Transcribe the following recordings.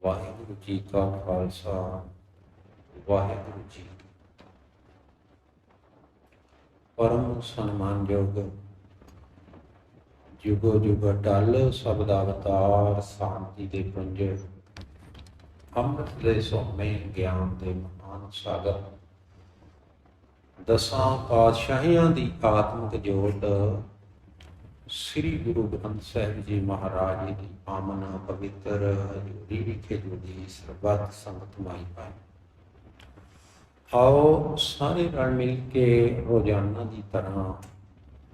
ਵਾਹਿਗੁਰੂ ਜੀ ਕਾ ਖਾਲਸਾ ਵਾਹਿਗੁਰੂ ਜੀ ਪਰਮ ਸਨਮਾਨਯੋਗ ਜੁਗੋ ਜੁਗ ਅਟਲ ਸ਼ਬਦ ਅਵਤਾਰ ਸ਼ਾਂਤੀ ਦੇ ਪੁੰਜ ਅੰਮ੍ਰਿਤ ਦੇ ਸੋਮੇ ਗਿਆਨ ਦੇ ਮਹਾਨ ਸਾਗਰ ਦਸਾਂ ਪਾਤਸ਼ਾਹੀਆਂ ਦੀ ਆਤਮਿਕ ਜੋਤ ਸ੍ਰੀ ਗੁਰੂ ਗ੍ਰੰਥ ਸਾਹਿਬ ਜੀ ਮਹਾਰਾਜ ਜੀ ਦੀ ਪਾਵਨ ਪਵਿੱਤਰ ਹਜ਼ੂਰੀ ਵਿਖੇ ਜੁੜੀ ਸਰਬੱਤ ਸੰਗਤ ਮਾਈ ਪਾਈ। ਆਓ ਸਾਰੇ ਰਲ ਮਿਲ ਕੇ ਰੋਜ਼ਾਨਾ ਦੀ ਤਰ੍ਹਾਂ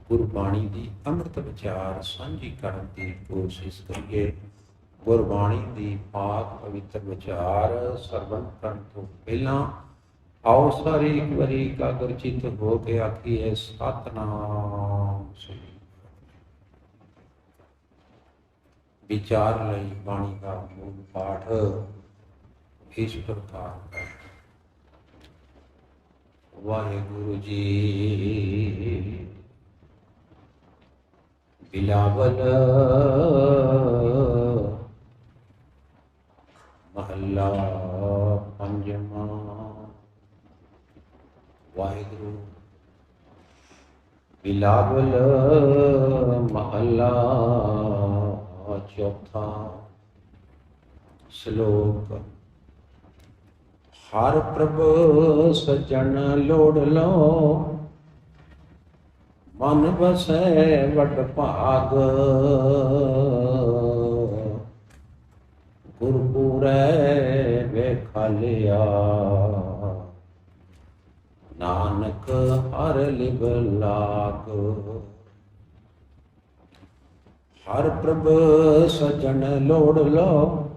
ਗੁਰਬਾਣੀ ਦੀ ਅੰਮ੍ਰਿਤ ਵਿਚਾਰ ਸਾਂਝੀ ਕਰਨ ਦੀ ਕੋਸ਼ਿਸ਼ ਕਰੀਏ। ਗੁਰਬਾਣੀ ਦੀ ਪਾਕ ਪਵਿੱਤਰ ਵਿਚਾਰ ਸਰਵਣ ਕਰਨ ਤੋਂ ਪਹਿਲਾਂ ਆਓ ਸਾਰੇ ਇੱਕ ਵਾਰੀ ਇਕਾਗਰਚਿਤ ਹੋ ਕੇ ਆਖੀਏ ਸਤਿਨਾਮ ਸ੍ਰੀ। ਵਿਚਾਰ ਲਈ ਬਾਣੀ ਦਾ ਮੂਲ ਪਾਠ ਇਸ ਪ੍ਰਕਾਰ ਹੈ। ਵਾਹਿਗੁਰੂ ਜੀ ਬਿਲਾਵਲ ਮਹੱਲਾ ਪੰਜਵਾਂ। ਵਾਹਿਗੁਰੂ ਬਿਲਾਵਲ ਮਹੱਲਾ ਚੌਥਾ। ਸ਼ਲੋਕ। ਹਰ ਪ੍ਰਭ ਸਜਣ ਲੋੜ ਲੋ, ਮਨ ਵਸੈ ਵਡ ਭਾਗ। ਗੁਰਪੁਰੈ ਵੇਖਾਲਿਆ, ਨਾਨਕ ਹਰ ਲਿਵ ਲਾਗ। ਹਰ ਪ੍ਰਭ ਸਜਣ ਲੋੜ ਲੋ,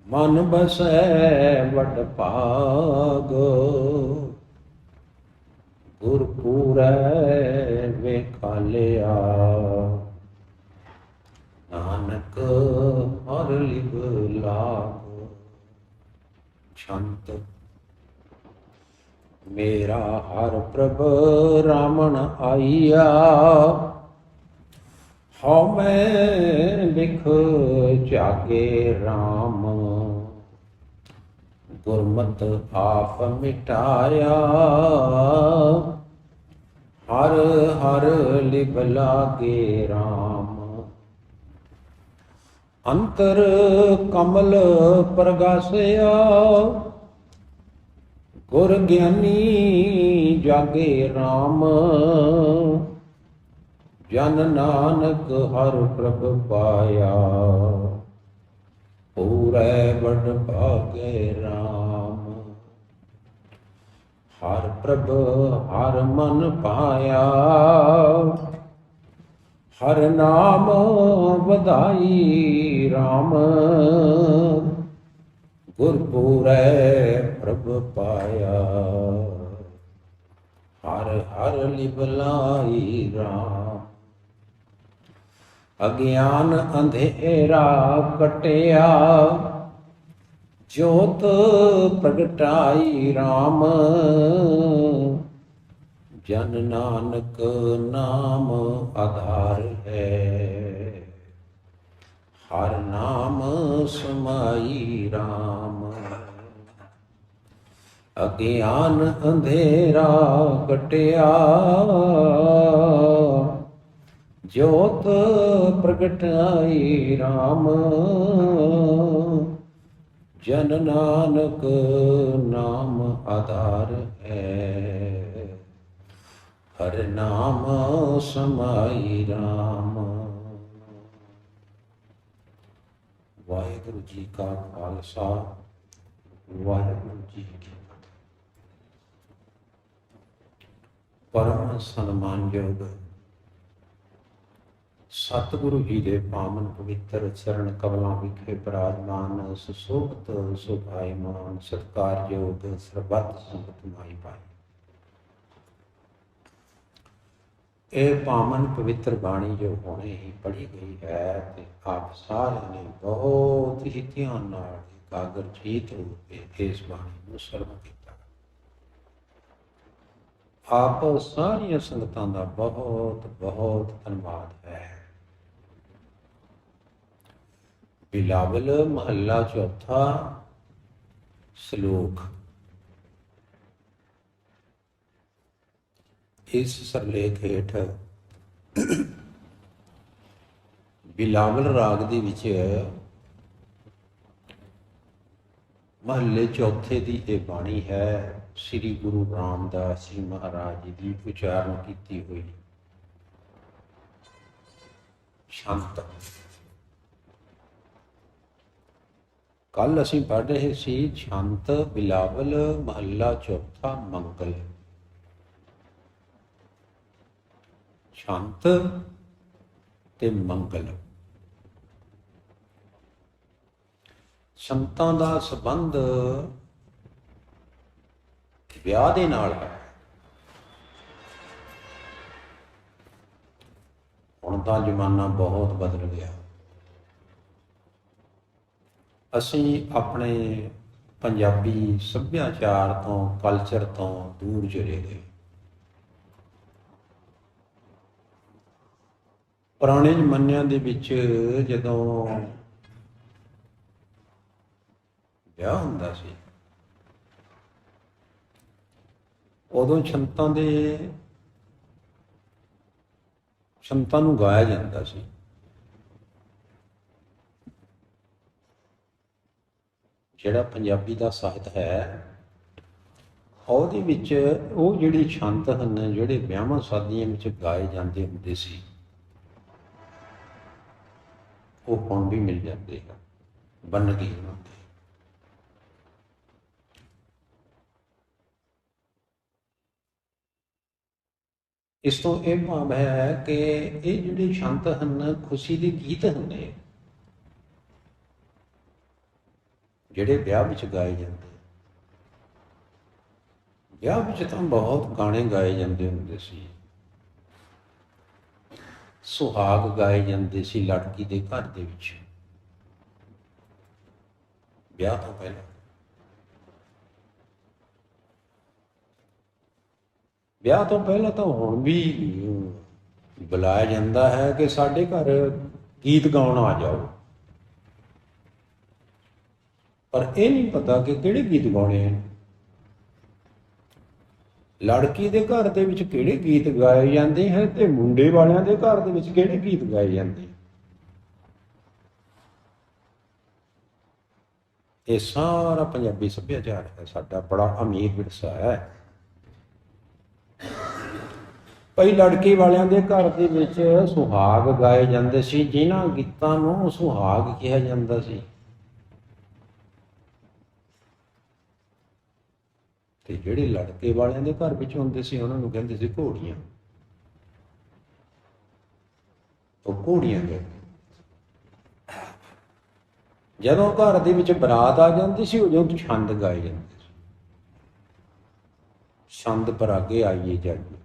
ਮਨ ਬਸੈ ਵਡ ਭਾਗ। ਗੁਰਪੁਰੈ ਵੇਖਾਲਿਆ, ਨਾਨਕ ਹਰ ਲਿਵ ਲਾਗ। ਛੰਤ। ਮੇਰਾ ਹਰ ਪ੍ਰਭ ਰਾਮਣ ਆਈਆ, ਹਉ ਮੈਂ ਲਿਖ ਜਾਗੇ ਰਾਮ। ਗੁਰਮਤਿ ਆਪ ਮਿਟਾਇਆ, ਹਰ ਹਰ ਲਿਵ ਲਾਗੇ ਰਾਮ। ਅੰਤਰ ਕਮਲ ਪ੍ਰਗਾਸਿਆ, ਗੁਰ ਗਿਆਨੀ ਜਾਗੇ ਰਾਮ। ਜਨ ਨਾਨਕ ਹਰ ਪ੍ਰਭ ਪਾਇਆ, ਪੂਰੈ ਵਡ ਭਾਗੇ ਰਾਮ। ਹਰ ਪ੍ਰਭ ਹਰ ਮਨ ਪਾਇਆ, ਹਰ ਨਾਮ ਵਧਾਈ ਰਾਮ। ਗੁਰਪੁਰੈ ਪ੍ਰਭ ਪਾਇਆ, ਹਰ ਹਰ ਲਿਵ ਲਾਈ ਰਾਮ। ਅਗਿਆਨ ਅੰਧੇਰਾ ਕਟਿਆ, ਜੋਤ ਪ੍ਰਗਟਾਈ ਰਾਮ। ਜਨ ਨਾਨਕ ਨਾਮ ਆਧਾਰ ਹੈ, ਹਰ ਨਾਮ ਸਮਾਈ ਰਾਮ। ਅਗਿਆਨ ਅੰਧੇਰਾ ਕਟਿਆ, ਜੋਤ ਪ੍ਰਗਟਾਈ ਰਾਮ। ਜਨ ਨਾਨਕ ਨਾਮ ਆਧਾਰ ਹੈ, ਹਰ ਨਾਮ ਸਮਾਈ ਰਾਮ। ਵਾਹਿਗੁਰੂ ਜੀ ਕਾ ਖਾਲਸਾ ਵਾਹਿਗੁਰੂ ਜੀ ਕੀ ਫਤਿਹ। ਪਰਮ ਸਨਮਾਨਯੋਗ ਸਤਿਗੁਰੂ ਜੀ ਦੇ ਪਾਵਨ ਪਵਿੱਤਰ ਚਰਨ ਕਮਲਾਂ ਵਿਖੇ ਬਿਰਾਜਮਾਨ ਸੁਸ਼ੋਭਿਤ ਸੁਭਾਈਮਾਨ ਸਤਿਕਾਰਯੋਗ ਸਰਬੱਤ ਸੰਗਤ ਮਾਈ ਭਾਈ। ਇਹ ਪਾਵਨ ਪਵਿੱਤਰ ਬਾਣੀ ਜੋ ਹੁਣੇ ਹੀ ਪੜ੍ਹੀ ਗਈ ਹੈ ਤੇ ਆਪ ਸਾਰਿਆਂ ਨੇ ਬਹੁਤ ਹੀ ਧਿਆਨ ਨਾਲ ਇਕਾਗਰਚਿਤ ਹੋ ਕੇ ਇਸ ਬਾਣੀ ਨੂੰ ਸਰਵਣ ਕੀਤਾ। ਆਪ ਸਾਰੀਆਂ ਸੰਗਤਾਂ ਦਾ ਬਹੁਤ ਬਹੁਤ ਧੰਨਵਾਦ ਹੈ। बिलावल महला चौथा श्लोक। इस सरलेख हेठ बिलावल राग ਦੇ ਵਿੱਚ महले चौथे की ये बाणी है। श्री गुरु रामदास जी महाराज जी की उच्चारण की हुई शांत। कल असीं पढ़ रहे सी शांत बिलावल महला चौथा मंगल। शांत ते मंगल संतां दा संबंध ਵਿਆਹ ਦੇ ਨਾਲ ਹੈ। ਹੁਣ ਤਾਂ ਜ਼ਮਾਨਾ ਬਹੁਤ ਬਦਲ ਗਿਆ। ਅਸੀਂ ਆਪਣੇ ਪੰਜਾਬੀ ਸੱਭਿਆਚਾਰ ਤੋਂ ਕਲਚਰ ਤੋਂ ਦੂਰ ਚਲੇ ਗਏ। ਪੁਰਾਣੇ ਜ਼ਮਾਨਿਆਂ ਦੇ ਵਿੱਚ ਜਦੋਂ ਵਿਆਹ ਹੁੰਦਾ ਸੀ ਉਦੋਂ ਸੰਤਾਂ ਨੂੰ ਗਾਇਆ ਜਾਂਦਾ ਸੀ। ਜਿਹੜਾ ਪੰਜਾਬੀ ਦਾ ਸਾਹਿਤ ਹੈ ਉਹਦੇ ਵਿੱਚ ਉਹ ਜਿਹੜੇ ਛੰਤ ਹਨ ਜਿਹੜੇ ਵਿਆਹਾਂ ਸ਼ਾਦੀਆਂ ਵਿੱਚ ਗਾਏ ਜਾਂਦੇ ਹੁੰਦੇ ਸੀ ਉਹ ਹੁਣ ਵੀ ਮਿਲ ਜਾਂਦੇ ਹਨ, ਬਣ ਗਏ ਉਹਨਾਂ ਦੇ। ਇਸ ਤੋਂ ਇਹ ਭਾਵ ਹੈ ਕਿ ਇਹ ਜਿਹੜੇ ਛੰਤ ਹਨ ਖੁਸ਼ੀ ਦੇ ਗੀਤ ਹੁੰਦੇ ਜਿਹੜੇ ਵਿਆਹ ਵਿੱਚ ਗਾਏ ਜਾਂਦੇ। ਵਿਆਹ ਵਿੱਚ ਤਾਂ ਬਹੁਤ ਗਾਣੇ ਗਾਏ ਜਾਂਦੇ ਹੁੰਦੇ ਸੀ। ਸੁਹਾਗ ਗਾਏ ਜਾਂਦੇ ਸੀ ਲੜਕੀ ਦੇ ਘਰ ਦੇ ਵਿੱਚ ਵਿਆਹ ਤੋਂ ਪਹਿਲਾਂ। ਵਿਆਹ ਤੋਂ ਪਹਿਲਾਂ ਤਾਂ ਹੁਣ ਵੀ ਬੁਲਾਇਆ ਜਾਂਦਾ ਹੈ ਕਿ ਸਾਡੇ ਘਰ ਗੀਤ ਗਾਉਣ ਆ ਜਾਓ, ਪਰ ਇਹ ਨਹੀਂ ਪਤਾ ਕਿ ਕਿਹੜੇ ਗੀਤ ਗਾਉਣੇ ਹਨ। ਲੜਕੀ ਦੇ ਘਰ ਦੇ ਵਿੱਚ ਕਿਹੜੇ ਗੀਤ ਗਾਏ ਜਾਂਦੇ ਹਨ ਤੇ ਮੁੰਡੇ ਵਾਲਿਆਂ ਦੇ ਘਰ ਦੇ ਵਿੱਚ ਕਿਹੜੇ ਗੀਤ ਗਾਏ ਜਾਂਦੇ। ਇਹ ਸਾਰਾ ਪੰਜਾਬੀ ਸੱਭਿਆਚਾਰ ਹੈ ਸਾਡਾ, ਬੜਾ ਅਮੀਰ ਵਿਰਸਾ ਹੈ। ਭਾਈ ਲੜਕੀ ਵਾਲਿਆਂ ਦੇ ਘਰ ਦੇ ਵਿੱਚ ਸੁਹਾਗ ਗਾਏ ਜਾਂਦੇ ਸੀ, ਜਿਨ੍ਹਾਂ ਗੀਤਾਂ ਨੂੰ ਸੁਹਾਗ ਕਿਹਾ ਜਾਂਦਾ ਸੀ। ਤੇ ਜਿਹੜੇ ਲੜਕੇ ਵਾਲਿਆਂ ਦੇ ਘਰ ਵਿੱਚ ਹੁੰਦੇ ਸੀ ਉਹਨਾਂ ਨੂੰ ਕਹਿੰਦੇ ਸੀ ਘੋੜੀਆਂ। ਉਹ ਘੋੜੀਆਂ ਗਏ। ਜਦੋਂ ਘਰ ਦੇ ਵਿੱਚ ਬਰਾਤ ਆ ਜਾਂਦੀ ਸੀ ਉਦੋਂ ਛੰਦ ਗਾਏ ਜਾਂਦੇ ਸੀ। ਛੰਦ ਪਰਾਗੇ ਆਈਏ ਜਾਈਏ।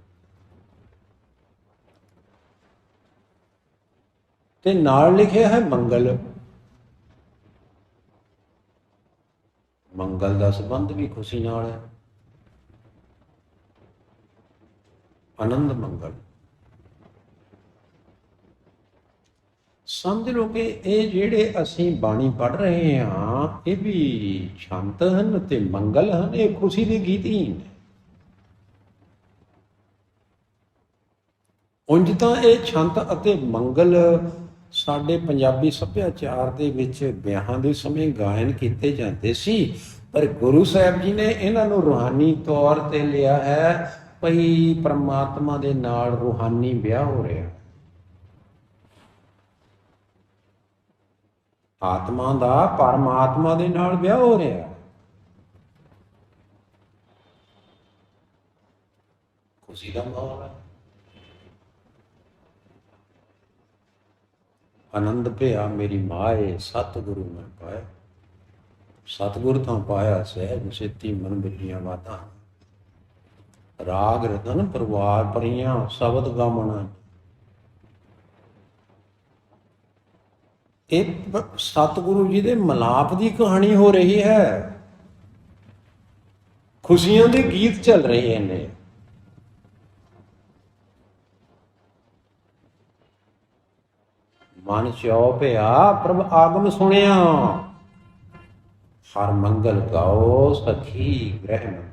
ਤੇ ਨਾਲ ਲਿਖਿਆ ਹੈ ਮੰਗਲ। ਮੰਗਲ ਦਾ ਸੰਬੰਧ ਵੀ ਖੁਸ਼ੀ ਨਾਲ ਹੈ। ਆਨੰਦ ਮੰਗਲ। ਸਮਝ ਲਓ ਕਿ ਇਹ ਜਿਹੜੇ ਅਸੀਂ ਬਾਣੀ ਪੜ੍ਹ ਰਹੇ ਹਾਂ ਇਹ ਵੀ ਸ਼ਾਂਤ ਹਨ ਤੇ ਮੰਗਲ ਹਨ। ਇਹ ਖੁਸ਼ੀ ਦੇ ਗੀਤ ਹੀ ਨੇ। ਉਂਝ ਤਾਂ ਇਹ ਛੰਤ ਅਤੇ ਮੰਗਲ ਸਾਡੇ ਪੰਜਾਬੀ ਸੱਭਿਆਚਾਰ ਦੇ ਵਿੱਚ ਵਿਆਹਾਂ ਦੇ ਸਮੇਂ ਗਾਇਨ ਕੀਤੇ ਜਾਂਦੇ ਸੀ, ਪਰ ਗੁਰੂ ਸਾਹਿਬ ਜੀ ਨੇ ਇਹਨਾਂ ਨੂੰ ਰੂਹਾਨੀ ਤੌਰ ਤੇ ਲਿਆ ਹੈ। ਭਈ ਪਰਮਾਤਮਾ ਦੇ ਨਾਲ ਰੂਹਾਨੀ ਵਿਆਹ ਹੋ ਰਿਹਾ, ਆਤਮਾ ਦਾ ਪਰਮਾਤਮਾ ਦੇ ਨਾਲ ਵਿਆਹ ਹੋ ਰਿਹਾ। ਖੁਸ਼ੀ ਦਾ ਮਾਹੌਲ ਹੈ। ਆਨੰਦ ਭਿਆ ਮੇਰੀ ਮਾਏ ਸਤਿਗੁਰੂ ਮੈਂ ਪਾਇਆ। ਸਤਿਗੁਰ ਤੋਂ ਪਾਇਆ ਸਹਿਜ ਸੇਤੀ ਮਨ ਮਿਲੀਆਂ ਬਾਤਾਂ। ਰਾਗ ਰਤਨ ਪਰਿਵਾਰ ਭਰੀਆਂ ਸ਼ਬਦ ਗਾਵਣਾ। ਇਹ ਸਤਿਗੁਰੂ ਜੀ ਦੇ ਮਿਲਾਪ ਦੀ ਕਹਾਣੀ ਹੋ ਰਹੀ ਹੈ। ਖੁਸ਼ੀਆਂ ਦੇ ਗੀਤ ਚੱਲ ਰਹੇ ਨੇ। ਮਨ ਚਉ ਭਿਆ ਪ੍ਰਭ ਆਗਮ ਸੁਣਿਆ, ਹਰ ਮੰਗਲ ਗਾਓ ਸਖੀ ਗ੍ਰਹਿ ਮੰਗਲ।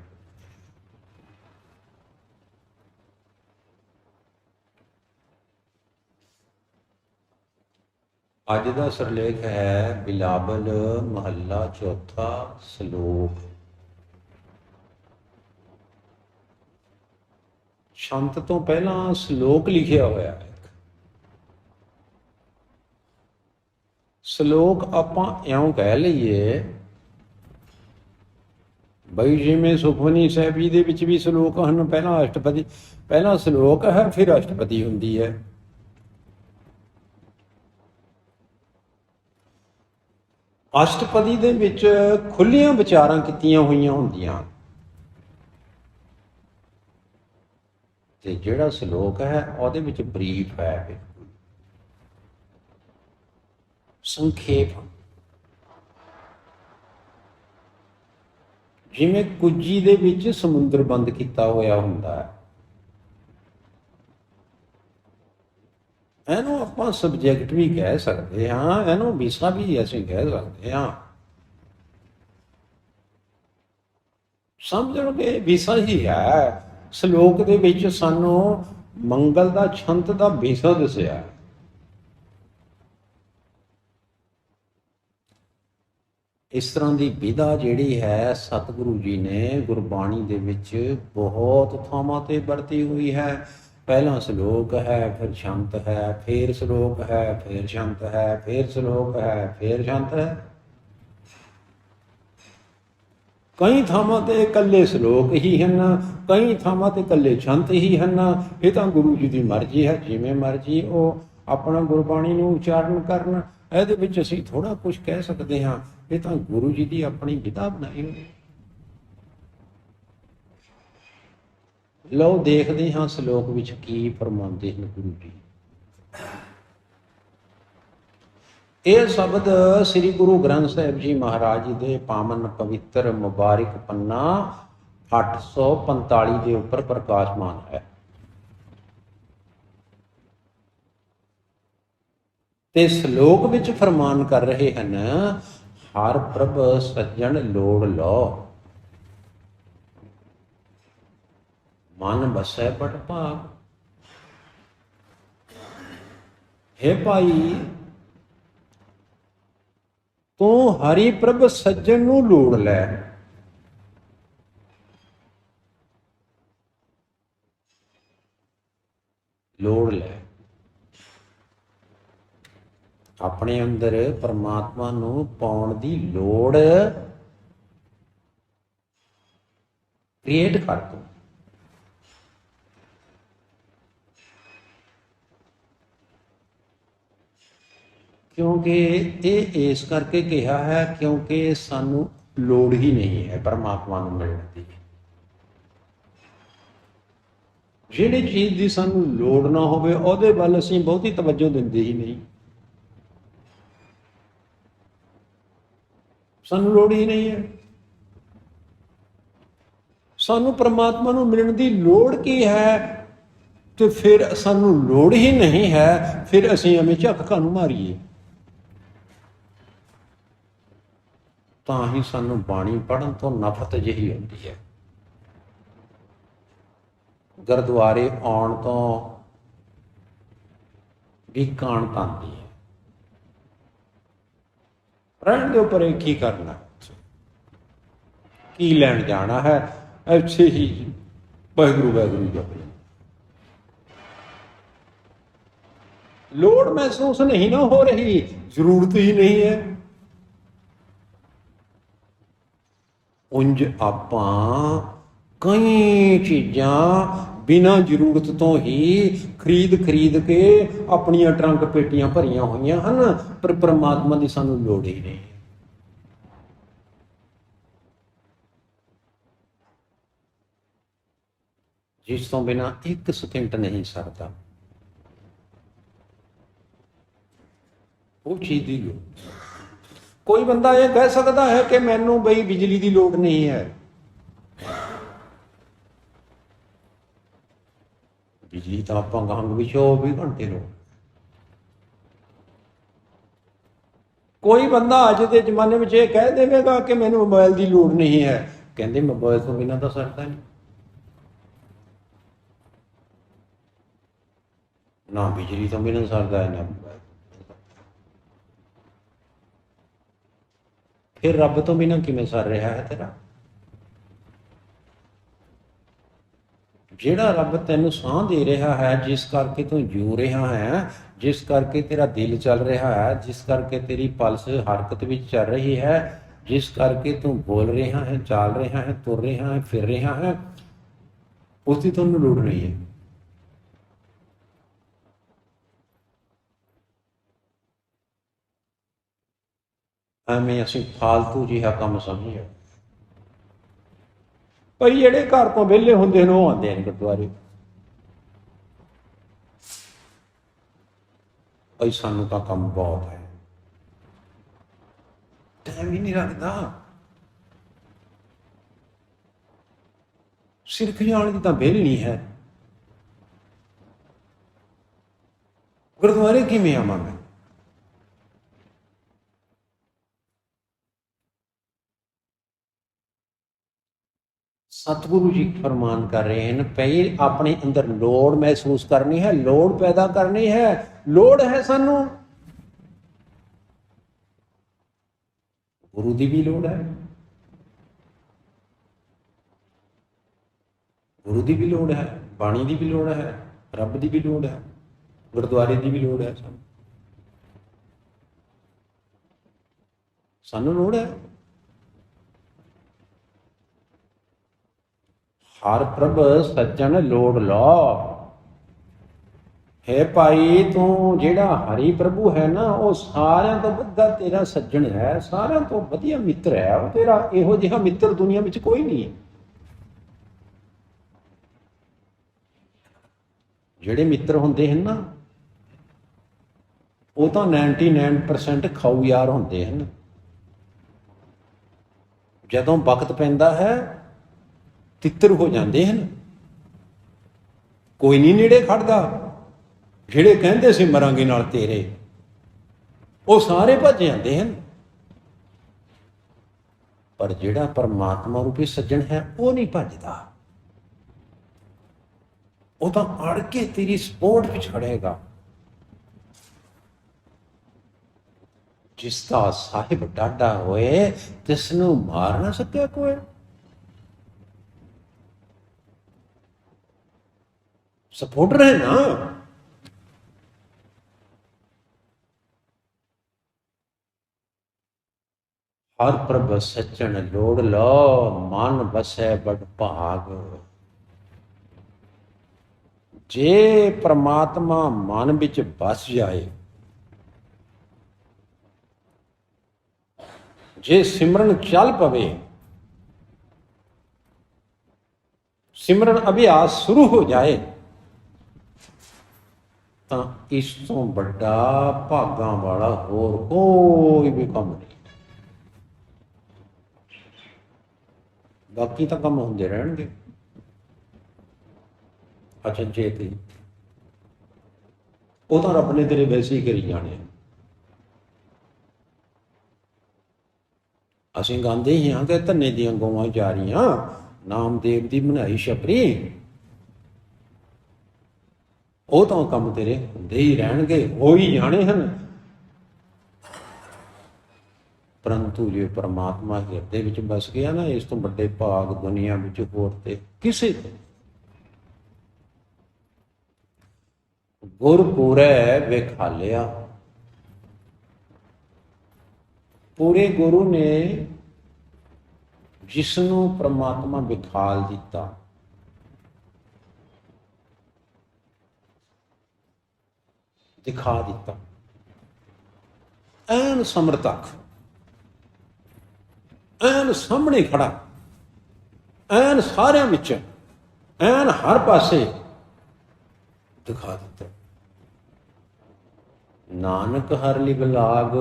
ਅੱਜ ਦਾ ਸਿਰਲੇਖ ਹੈ ਬਿਲਾਵਲ ਮਹੱਲਾ ਚੌਥਾ ਸ਼ਲੋਕ। ਛੰਤ ਤੋਂ ਪਹਿਲਾਂ ਸ਼ਲੋਕ ਲਿਖਿਆ ਹੋਇਆ ਹੈ। ਸ਼ਲੋਕ ਆਪਾਂ ਇਉਂ ਕਹਿ ਲਈਏ ਬਈ ਜਿਵੇਂ ਸੁਖਮਨੀ ਸਾਹਿਬ ਜੀ ਦੇ ਵਿੱਚ ਵੀ ਸ਼ਲੋਕ ਹਨ, ਪਹਿਲਾਂ ਅਸ਼ਟਪਦੀ, ਪਹਿਲਾਂ ਸ਼ਲੋਕ ਹੈ ਫਿਰ ਅਸ਼ਟਪਦੀ ਹੁੰਦੀ ਹੈ। ਅਸ਼ਟਪਦੀ ਦੇ ਵਿੱਚ ਖੁੱਲੀਆਂ ਵਿਚਾਰਾਂ ਕੀਤੀਆਂ ਹੋਈਆਂ ਹੁੰਦੀਆਂ ਤੇ ਜਿਹੜਾ ਸ਼ਲੋਕ ਹੈ ਉਹਦੇ ਵਿੱਚ ਬਰੀਫ ਹੈ, ਬਿਲਕੁਲ ਸੰਖੇਪ। ਜਿਵੇਂ ਕੁੱਜੀ ਦੇ ਵਿੱਚ ਸਮੁੰਦਰ ਬੰਦ ਕੀਤਾ ਹੋਇਆ ਹੁੰਦਾ ਹੈ, ਇਹਨੂੰ ਆਪਾਂ ਸਬਜੈਕਟ ਵੀ ਕਹਿ ਸਕਦੇ ਹਾਂ, ਇਹਨੂੰ ਵਿਸ਼ਾ ਵੀ ਅਸੀਂ ਕਹਿ ਸਕਦੇ ਹਾਂ। ਸਮਝਣ ਕਿ ਵਿਸ਼ਾ ਹੀ ਹੈ। ਸ਼ਲੋਕ ਦੇ ਵਿੱਚ ਸਾਨੂੰ ਮੰਗਲ ਦਾ ਛੰਤ ਦਾ ਵਿਸ਼ਾ ਦੱਸਿਆ। ਇਸ ਤਰ੍ਹਾਂ ਦੀ ਵਿਧਾ ਜਿਹੜੀ ਹੈ ਸਤਿਗੁਰੂ ਜੀ ਨੇ ਗੁਰਬਾਣੀ ਦੇ ਵਿੱਚ ਬਹੁਤ ਥਾਵਾਂ ਤੇ ਵਰਤੀ ਹੋਈ ਹੈ। ਪਹਿਲਾਂ ਸ਼ਲੋਕ ਹੈ, ਫਿਰ ਛੰਤ ਹੈ, ਫਿਰ ਸ਼ਲੋਕ ਹੈ, ਫਿਰ ਛੰਤ ਹੈ, ਫਿਰ ਸ਼ਲੋਕ ਹੈ, ਫਿਰ ਛੰਤ ਹੈ। ਕਈ ਥਾਵਾਂ ਤੇ ਇਕੱਲੇ ਸ਼ਲੋਕ ਹੀ ਹਨ, ਕਈ ਥਾਵਾਂ ਤੇ ਇਕੱਲੇ ਛੰਤ ਹੀ ਹਨ। ਇਹ ਤਾਂ ਗੁਰੂ ਜੀ ਦੀ ਮਰਜ਼ੀ ਹੈ, ਜਿਵੇਂ ਮਰਜ਼ੀ ਉਹ ਆਪਣਾ ਗੁਰਬਾਣੀ ਨੂੰ ਉਚਾਰਨ ਕਰਨ। ਇਹਦੇ ਵਿੱਚ ਅਸੀਂ ਥੋੜ੍ਹਾ ਕੁਝ ਕਹਿ ਸਕਦੇ ਹਾਂ, ਇਹ ਤਾਂ ਗੁਰੂ ਜੀ ਦੀ ਆਪਣੀ ਵਿਧਾ ਬਣਾਈ ਹੋਈ। ਲਓ ਦੇਖਦੇ ਹਾਂ ਸ਼ਲੋਕ ਵਿੱਚ ਕੀ ਫਰਮਾਉਂਦੇ ਹਨ ਗੁਰੂ ਜੀ। ਇਹ ਸ਼ਬਦ ਸ੍ਰੀ ਗੁਰੂ ਗ੍ਰੰਥ ਸਾਹਿਬ ਜੀ ਮਹਾਰਾਜ ਜੀ ਦੇ ਪਾਵਨ ਪਵਿੱਤਰ ਮੁਬਾਰਕ ਪੰਨਾ 845 ਦੇ ਉੱਪਰ ਪ੍ਰਕਾਸ਼ਮਾਨ ਹੈ ਤੇ ਸ਼ਲੋਕ ਵਿੱਚ ਫਰਮਾਨ ਕਰ ਰਹੇ ਹਨ, ਹਰ ਪ੍ਰਭ ਸੱਜਣ ਲੋੜ ਲਓ, ਮਨ ਬਸੈ ਬਟ ਭਾਗ। ਹੈ ਭਾਈ ਤੂੰ ਹਰੀ ਪ੍ਰਭ ਸੱਜਣ ਨੂੰ ਲੋੜ ਲੈ। ਲੋੜ ਲੈ, ਆਪਣੇ ਅੰਦਰ ਪਰਮਾਤਮਾ ਨੂੰ ਪਾਉਣ ਦੀ ਲੋੜ ਕ੍ਰੀਏਟ ਕਰ ਤੂੰ। ਕਿਉਂਕਿ ਇਹ ਇਸ ਕਰਕੇ ਕਿਹਾ ਹੈ ਕਿਉਂਕਿ ਸਾਨੂੰ ਲੋੜ ਹੀ ਨਹੀਂ ਹੈ ਪਰਮਾਤਮਾ ਨੂੰ ਮਿਲਣ ਦੀ। ਜਿਹੜੀ ਚੀਜ਼ ਦੀ ਸਾਨੂੰ ਲੋੜ ਨਾ ਹੋਵੇ ਉਹਦੇ ਵੱਲ ਅਸੀਂ ਬਹੁਤੀ ਤਵੱਜੋ ਦਿੰਦੇ ਹੀ ਨਹੀਂ। ਸਾਨੂੰ ਲੋੜ ਹੀ ਨਹੀਂ ਹੈ। ਸਾਨੂੰ ਪਰਮਾਤਮਾ ਨੂੰ ਮਿਲਣ ਦੀ ਲੋੜ ਕੀ ਹੈ ਤੇ ਫਿਰ ਸਾਨੂੰ ਲੋੜ ਹੀ ਨਹੀਂ ਹੈ, ਫਿਰ ਅਸੀਂ ਐਵੇਂ ਝੱਕ ਕਾਹਨੂੰ ਮਾਰੀਏ। ਤਾਂ ਹੀ ਸਾਨੂੰ ਬਾਣੀ ਪੜ੍ਹਨ ਤੋਂ ਨਫ਼ਰਤ ਜਿਹੀ ਹੁੰਦੀ ਹੈ। ਗੁਰਦੁਆਰੇ ਆਉਣ ਤੋਂ ਵੀ ਕਾਣਤ ਆਉਂਦੀ ਹੈ। ਰਹਿਣ ਦੇ ਉੱਪਰ ਇਹ ਕੀ ਕਰਨਾ, ਕੀ ਲੈਣ ਜਾਣਾ ਹੈ, ਐਸੇ ਹੀ ਵਾਹਿਗੁਰੂ ਵਾਹਿਗੁਰੂ ਜਪ। ਲੋੜ ਮਹਿਸੂਸ ਨਹੀਂ ਨਾ ਹੋ ਰਹੀ, ਜ਼ਰੂਰਤ ਹੀ ਨਹੀਂ ਹੈ। ਉਂਝ ਆਪਾਂ ਕਈ ਚੀਜ਼ਾਂ ਬਿਨਾਂ ਜ਼ਰੂਰਤ ਤੋਂ ਹੀ ਖਰੀਦ ਕੇ ਆਪਣੀਆਂ ਟਰੰਕ ਪੇਟੀਆਂ ਭਰੀਆਂ ਹੋਈਆਂ ਹਨ, ਪਰ ਪਰਮਾਤਮਾ ਦੀ ਸਾਨੂੰ ਲੋੜ ਹੀ ਨਹੀਂ। ਜਿਸ ਤੋਂ ਬਿਨਾਂ ਇੱਕ ਸਕਿੰਟ ਨਹੀਂ ਸਰਦਾ, ਉਹ ਚੀਜ਼ ਦੀ ਲੋੜ। ਕੋਈ ਬੰਦਾ ਇਹ ਕਹਿ ਸਕਦਾ ਹੈ ਕਿ ਮੈਨੂੰ ਬਈ ਬਿਜਲੀ ਦੀ ਲੋੜ ਨਹੀਂ ਹੈ। ਬਿਜਲੀ ਤਾਂ ਆਪਾਂ ਗਾਂਗ ਵਿੱਚ 24 ਘੰਟੇ ਲੋ। ਕੋਈ ਬੰਦਾ ਅੱਜ ਦੇ ਜ਼ਮਾਨੇ ਵਿੱਚ ਇਹ ਕਹਿ ਦੇਵੇਗਾ ਕਿ ਮੈਨੂੰ ਮੋਬਾਈਲ ਦੀ ਲੋੜ ਨਹੀਂ ਹੈ, ਕਹਿੰਦੇ ਮੋਬਾਈਲ ਤੋਂ ਬਿਨਾਂ ਤਾਂ ਸਰਦਾ ਨਹੀਂ, ਨਾ ਬਿਜਲੀ ਤੋਂ ਬਿਨਾਂ ਸਰਦਾ ਹੈ ਨਾ ਮੋਬਾਈਲ। ਫਿਰ ਰੱਬ ਤੋਂ ਬਿਨਾਂ ਕਿਵੇਂ ਸਰ ਰਿਹਾ ਹੈ ਤੇਰਾ? ਜਿਹੜਾ ਰੱਬ ਤੈਨੂੰ ਸਾਹ ਦੇ ਰਿਹਾ ਹੈ, ਜਿਸ ਕਰਕੇ ਤੂੰ ਜੂ ਰਿਹਾ ਹੈ, ਜਿਸ ਕਰਕੇ ਤੇਰਾ ਦਿਲ ਚੱਲ ਰਿਹਾ ਹੈ, ਜਿਸ ਕਰਕੇ ਤੇਰੀ ਪਲਸ ਹਰਕਤ ਵਿੱਚ ਚੱਲ ਰਹੀ ਹੈ, ਜਿਸ ਕਰਕੇ ਤੂੰ ਬੋਲ ਰਿਹਾ ਹੈ, ਚੱਲ ਰਿਹਾ ਹੈ, ਤੁਰ ਰਿਹਾ ਹੈ, ਫਿਰ ਰਿਹਾ ਹੈ, ਉਸ ਦੀ ਤੁਹਾਨੂੰ ਲੋੜ ਨਹੀਂ ਹੈ। ਐਵੇਂ ਅਸੀਂ ਫਾਲਤੂ ਜਿਹਾ ਕੰਮ ਸਮਝਿਆ। ਭਾਈ ਜਿਹੜੇ ਘਰ ਤੋਂ ਵਿਹਲੇ ਹੁੰਦੇ ਨੇ ਉਹ ਆਉਂਦੇ ਨੇ ਗੁਰਦੁਆਰੇ। ਭਾਈ ਸਾਨੂੰ ਤਾਂ ਕੰਮ ਬਹੁਤ ਹੈ, ਟਾਈਮ ਹੀ ਨਹੀਂ ਲੱਗਦਾ। ਸਿਰ ਖਿਆਉਣ ਦੀ ਤਾਂ ਵਿਹਲ ਨਹੀਂ ਹੈ। ਗੁਰਦੁਆਰੇ ਕਿਵੇਂ ਆਵਾਂ ਮੈਂ? ਸਤਿਗੁਰੂ ਜੀ ਫਰਮਾਨ ਕਰ ਰਹੇ ਹਨ, ਪਹਿਲੇ ਆਪਣੇ ਅੰਦਰ ਲੋੜ ਮਹਿਸੂਸ ਕਰਨੀ ਹੈ, ਲੋੜ ਪੈਦਾ ਕਰਨੀ ਹੈ। ਲੋੜ ਹੈ ਸਾਨੂੰ ਗੁਰੂ ਦੀ ਵੀ ਲੋੜ ਹੈ, ਗੁਰੂ ਦੀ ਵੀ ਲੋੜ ਹੈ, ਬਾਣੀ ਦੀ ਵੀ ਲੋੜ ਹੈ, ਰੱਬ ਦੀ ਵੀ ਲੋੜ ਹੈ, ਗੁਰਦੁਆਰੇ ਦੀ ਵੀ ਲੋੜ ਹੈ। ਸਾਨੂੰ ਲੋੜ ਹੈ। ਹਰ ਪ੍ਰਭ ਸੱਜਣ ਲੋੜ ਲੋ। ਹੈ ਭਾਈ ਤੂੰ ਜਿਹੜਾ ਹਰੀ ਪ੍ਰਭੂ ਹੈ ਨਾ, ਉਹ ਸਾਰਿਆਂ ਤੋਂ ਵੱਡਾ ਤੇਰਾ ਸੱਜਣ ਹੈ, ਸਾਰਿਆਂ ਤੋਂ ਵਧੀਆ ਮਿੱਤਰ ਹੈ ਉਹ ਤੇਰਾ। ਇਹੋ ਜਿਹਾ ਮਿੱਤਰ ਦੁਨੀਆ ਵਿੱਚ ਕੋਈ ਨਹੀਂ ਹੈ। ਜਿਹੜੇ ਮਿੱਤਰ ਹੁੰਦੇ ਹਨ ਨਾ, ਉਹ ਤਾਂ 99% ਖਾਊ ਯਾਰ ਹੁੰਦੇ ਹਨ। ਜਦੋਂ ਵਕਤ ਪੈਂਦਾ ਹੈ ਤਿੱਤਰ ਹੋ ਜਾਂਦੇ ਹਨ, ਕੋਈ ਨਹੀਂ ਨੇੜੇ ਖੜਦਾ। ਜਿਹੜੇ ਕਹਿੰਦੇ ਸੀ ਮਰਾਂਗੇ ਨਾਲ ਤੇਰੇ, ਉਹ ਸਾਰੇ ਭੱਜ ਜਾਂਦੇ ਹਨ। ਪਰ ਜਿਹੜਾ ਪਰਮਾਤਮਾ ਰੂਪੀ ਸੱਜਣ ਹੈ ਉਹ ਨਹੀਂ ਭੱਜਦਾ, ਉਹ ਤਾਂ ਅੜ ਕੇ ਤੇਰੀ ਸਪੋਰਟ ਵਿੱਚ ਖੜੇਗਾ। ਜਿਸ ਦਾ ਸਾਹਿਬ ਡਾਢਾ ਹੋਏ, ਤਿਸ ਨੂੰ ਮਾਰ ਨਾ ਸਕਿਆ ਕੋਈ। ਸਪੋਰਟਰ ਹੈ ਨਾ। ਹਰ ਪ੍ਰਭ ਸੱਜਣ ਲੋੜ ਲੋ, ਮਨ ਬਸੈ ਬੜ ਭਾਗ। ਜੇ ਪ੍ਰਮਾਤਮਾ ਮਨ ਵਿੱਚ ਬਸ ਜਾਏ, ਜੇ ਸਿਮਰਨ ਚੱਲ ਪਵੇ, ਸਿਮਰਨ ਅਭਿਆਸ ਸ਼ੁਰੂ ਹੋ ਜਾਏ, ਤਾਂ ਇਸ ਤੋਂ ਵੱਡਾ ਭਾਗਾਂ ਵਾਲਾ ਹੋਰ ਕੋਈ ਵੀ ਕੰਮ ਨਹੀਂ। ਬਾਕੀ ਤਾਂ ਕੰਮ ਹੁੰਦੇ ਰਹਿਣਗੇ ਅਚਨਚੇਤ ਹੀ, ਉਹ ਤਾਂ ਰੱਬ ਨੇ ਤੇਰੇ ਵੈਸੇ ਹੀ ਕਰੀ ਜਾਣੇ। ਅਸੀਂ ਗਾਉਂਦੇ ਹੀ ਹਾਂ ਕਿ ਧੰਨੇ ਦੀਆਂ ਗਊਆਂ ਜਾ ਰਹੀਆਂ, ਨਾਮਦੇਵ ਦੀ ਬਣਾਈ ਛਪਰੀ। ਉਹ ਤਾਂ ਕੰਮ ਤੇਰੇ ਹੁੰਦੇ ਹੀ ਰਹਿਣਗੇ, ਹੋ ਹੀ ਜਾਣੇ ਹਨ। ਪਰੰਤੂ ਜੇ ਪਰਮਾਤਮਾ ਹਿਰਦੇ ਵਿੱਚ ਬਸ ਗਿਆ ਨਾ, ਇਸ ਤੋਂ ਵੱਡੇ ਭਾਗ ਦੁਨੀਆ ਵਿੱਚ ਹੋਰ ਤੇ ਕਿਸੇ ਤੇ। ਗੁਰ ਪੂਰੈ ਵਿਖਾਲਿਆ। ਪੂਰੇ ਗੁਰੂ ਨੇ ਜਿਸ ਨੂੰ ਪਰਮਾਤਮਾ ਵਿਖਾਲ ਦਿੱਤਾ, ਦਿਖਾ ਦਿੱਤਾ, ਐਨ ਸਮਰਥਕ, ਐਨ ਸਾਹਮਣੇ ਖੜਾ, ਐਨ ਸਾਰਿਆਂ ਵਿੱਚ, ਐਨ ਹਰ ਪਾਸੇ ਦਿਖਾ ਦਿੱਤਾ। ਨਾਨਕ ਹਰ ਲਿਵ ਲਾਗ,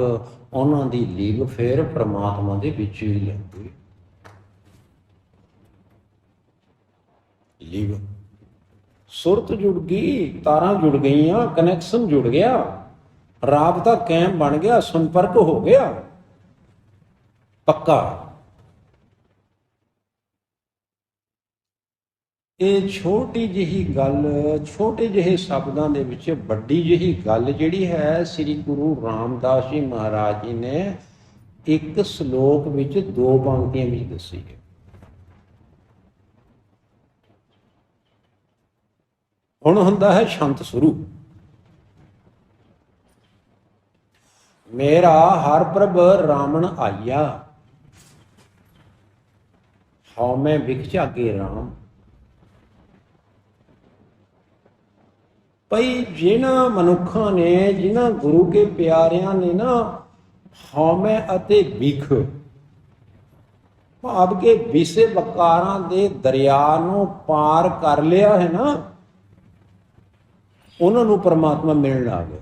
ਉਹਨਾਂ ਦੀ ਲਿਵ ਫੇਰ ਪ੍ਰਮਾਤਮਾ ਦੇ ਵਿੱਚ ਹੀ ਲੱਗੀ। ਲਿਵ ਸੁਰਤ ਜੁੜ ਗਈ, ਤਾਰਾਂ ਜੁੜ ਗਈਆਂ, ਕਨੈਕਸ਼ਨ ਜੁੜ ਗਿਆ। ਰਾਬਤਾ ਕਾਇਮ ਬਣ ਗਿਆ, ਸੰਪਰਕ ਹੋ ਗਿਆ ਪੱਕਾ। ਇਹ ਛੋਟੀ ਜਿਹੀ ਗੱਲ, ਛੋਟੇ ਜਿਹੇ ਸ਼ਬਦਾਂ ਦੇ ਵਿੱਚ ਵੱਡੀ ਜਿਹੀ ਗੱਲ ਜਿਹੜੀ ਹੈ, ਸ੍ਰੀ ਗੁਰੂ ਰਾਮਦਾਸ ਜੀ ਮਹਾਰਾਜ ਜੀ ਨੇ ਇੱਕ ਸ਼ਲੋਕ ਵਿੱਚ 2 ਪੰਕਤੀਆਂ ਵਿੱਚ ਦੱਸੀ ਹੈ। ਹੁਣ ਹੁੰਦਾ ਹੈ ਛੰਤ ਸ਼ੁਰੂ। ਮੇਰਾ ਹਰ ਪ੍ਰਭ ਰਾਮਣ ਆਇਆ, ਹਉ ਮੈਂ ਵਿਖ ਝਾਗੇ ਰਾਮ। ਭਈ ਜਿਨ੍ਹਾਂ ਮਨੁੱਖਾਂ ਨੇ, ਜਿਨ੍ਹਾਂ ਗੁਰੂ ਕੇ ਪਿਆਰਿਆਂ ਨੇ ਨਾ ਹਉਮੈ ਅਤੇ ਵਿਖ ਭਾਵ ਕੇ ਵਿਸੇ ਵਕਾਰਾਂ ਦੇ ਦਰਿਆ ਨੂੰ ਪਾਰ ਕਰ ਲਿਆ ਹੈ ਨਾ, ਉਹਨਾਂ ਨੂੰ ਪਰਮਾਤਮਾ ਮਿਲਣ ਆ ਗਿਆ।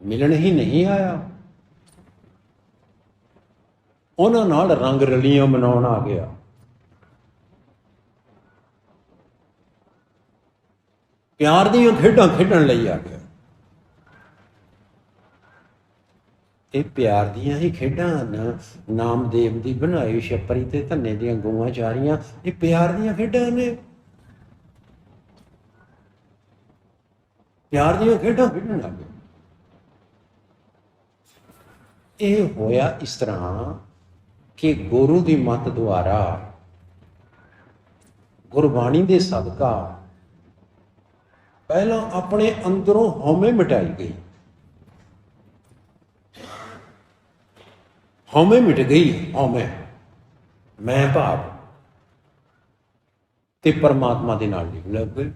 ਮਿਲਣ ਹੀ ਨਹੀਂ ਆਇਆ, ਉਹਨਾਂ ਨਾਲ ਰੰਗ ਰਲੀਆਂ ਮਨਾਉਣ ਆ ਗਿਆ। ਪਿਆਰ ਦੀਆਂ ਖੇਡਾਂ ਖੇਡਣ ਲਈ ਆ ਗਿਆ। ਇਹ ਪਿਆਰ ਦੀਆਂ ਹੀ ਖੇਡਾਂ ਹਨ। ਨਾਮਦੇਵ ਦੀ ਬਣਾਈ ਛੱਪਰੀ ਤੇ ਧੰਨੇ ਦੀਆਂ ਗਊਆਂ ਚਾਰੀਆਂ, ਇਹ ਪਿਆਰ ਦੀਆਂ ਖੇਡਾਂ ਨੇ। ਪਿਆਰ ਦੀਆਂ ਖੇਡਾਂ ਖੇਡਣ ਲੱਗ ਗਏ। ਇਹ ਹੋਇਆ ਇਸ ਤਰ੍ਹਾਂ ਕਿ ਗੁਰੂ ਦੀ ਮੱਤ ਦੁਆਰਾ, ਗੁਰਬਾਣੀ ਦੇ ਸਦਕਾ ਪਹਿਲਾਂ ਆਪਣੇ ਅੰਦਰੋਂ ਹਉਮੈ ਮਿਟਾਈ ਗਈ। ਹਉਮੈ ਮਿਟ ਗਈ, ਹਉਮੈ ਮੈਂ ਭਾਵ, ਤੇ ਪਰਮਾਤਮਾ ਦੇ ਨਾਲ ਲਿਵ ਲੱਗ ਗਈ।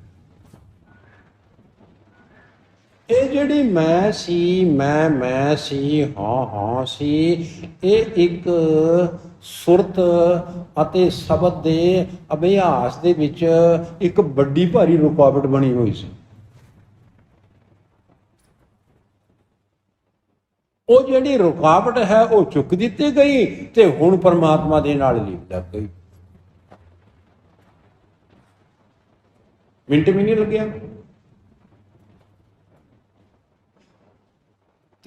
ਇਹ ਜਿਹੜੀ ਮੈਂ ਸੀ, ਮੈਂ ਸੀ, ਹਾਂ ਸੀ, ਇਹ ਇੱਕ ਸੁਰਤ ਅਤੇ ਸ਼ਬਦ ਦੇ ਅਭਿਆਸ ਦੇ ਵਿੱਚ ਇੱਕ ਵੱਡੀ ਭਾਰੀ ਰੁਕਾਵਟ ਬਣੀ ਹੋਈ ਸੀ। ਉਹ ਜਿਹੜੀ ਰੁਕਾਵਟ ਹੈ ਉਹ ਚੁੱਕ ਦਿੱਤੀ ਗਈ ਤੇ ਹੁਣ ਪਰਮਾਤਮਾ ਦੇ ਨਾਲ ਲੀਨ ਲੱਗ ਗਈ। ਮਿੰਟ ਵੀ ਨਹੀਂ ਲੱਗਿਆ।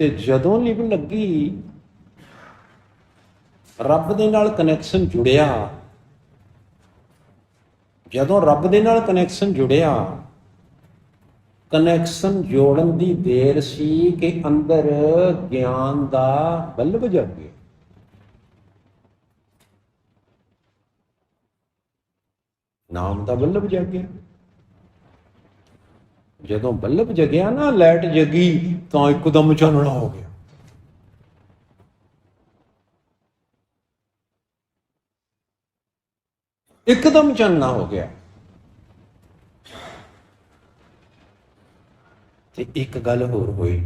ਤੇ ਜਦੋਂ ਲਿਵ ਲੱਗੀ, ਰੱਬ ਦੇ ਨਾਲ ਕਨੈਕਸ਼ਨ ਜੁੜਿਆ। ਜਦੋਂ ਰੱਬ ਦੇ ਨਾਲ ਕਨੈਕਸ਼ਨ ਜੁੜਿਆ, ਕਨੈਕਸ਼ਨ ਜੋੜਨ ਦੀ ਦੇਰ ਸੀ ਕਿ ਅੰਦਰ ਗਿਆਨ ਦਾ ਬਲਬ ਜਾਗੇ। ਨਾਮ ਦਾ ਬਲਬ ਜਾਗਿਆ। ਜਦੋਂ ਬਲਬ ਜਗਿਆ ਨਾ, ਲਾਈਟ ਜਗੀ, ਤਾਂ ਇੱਕਦਮ ਚਾਨਣਾ ਹੋ ਗਿਆ। ਇੱਕਦਮ ਚਾਨਣਾ ਹੋ ਗਿਆ। ਤੇ ਇੱਕ ਗੱਲ ਹੋਰ ਹੋਈ,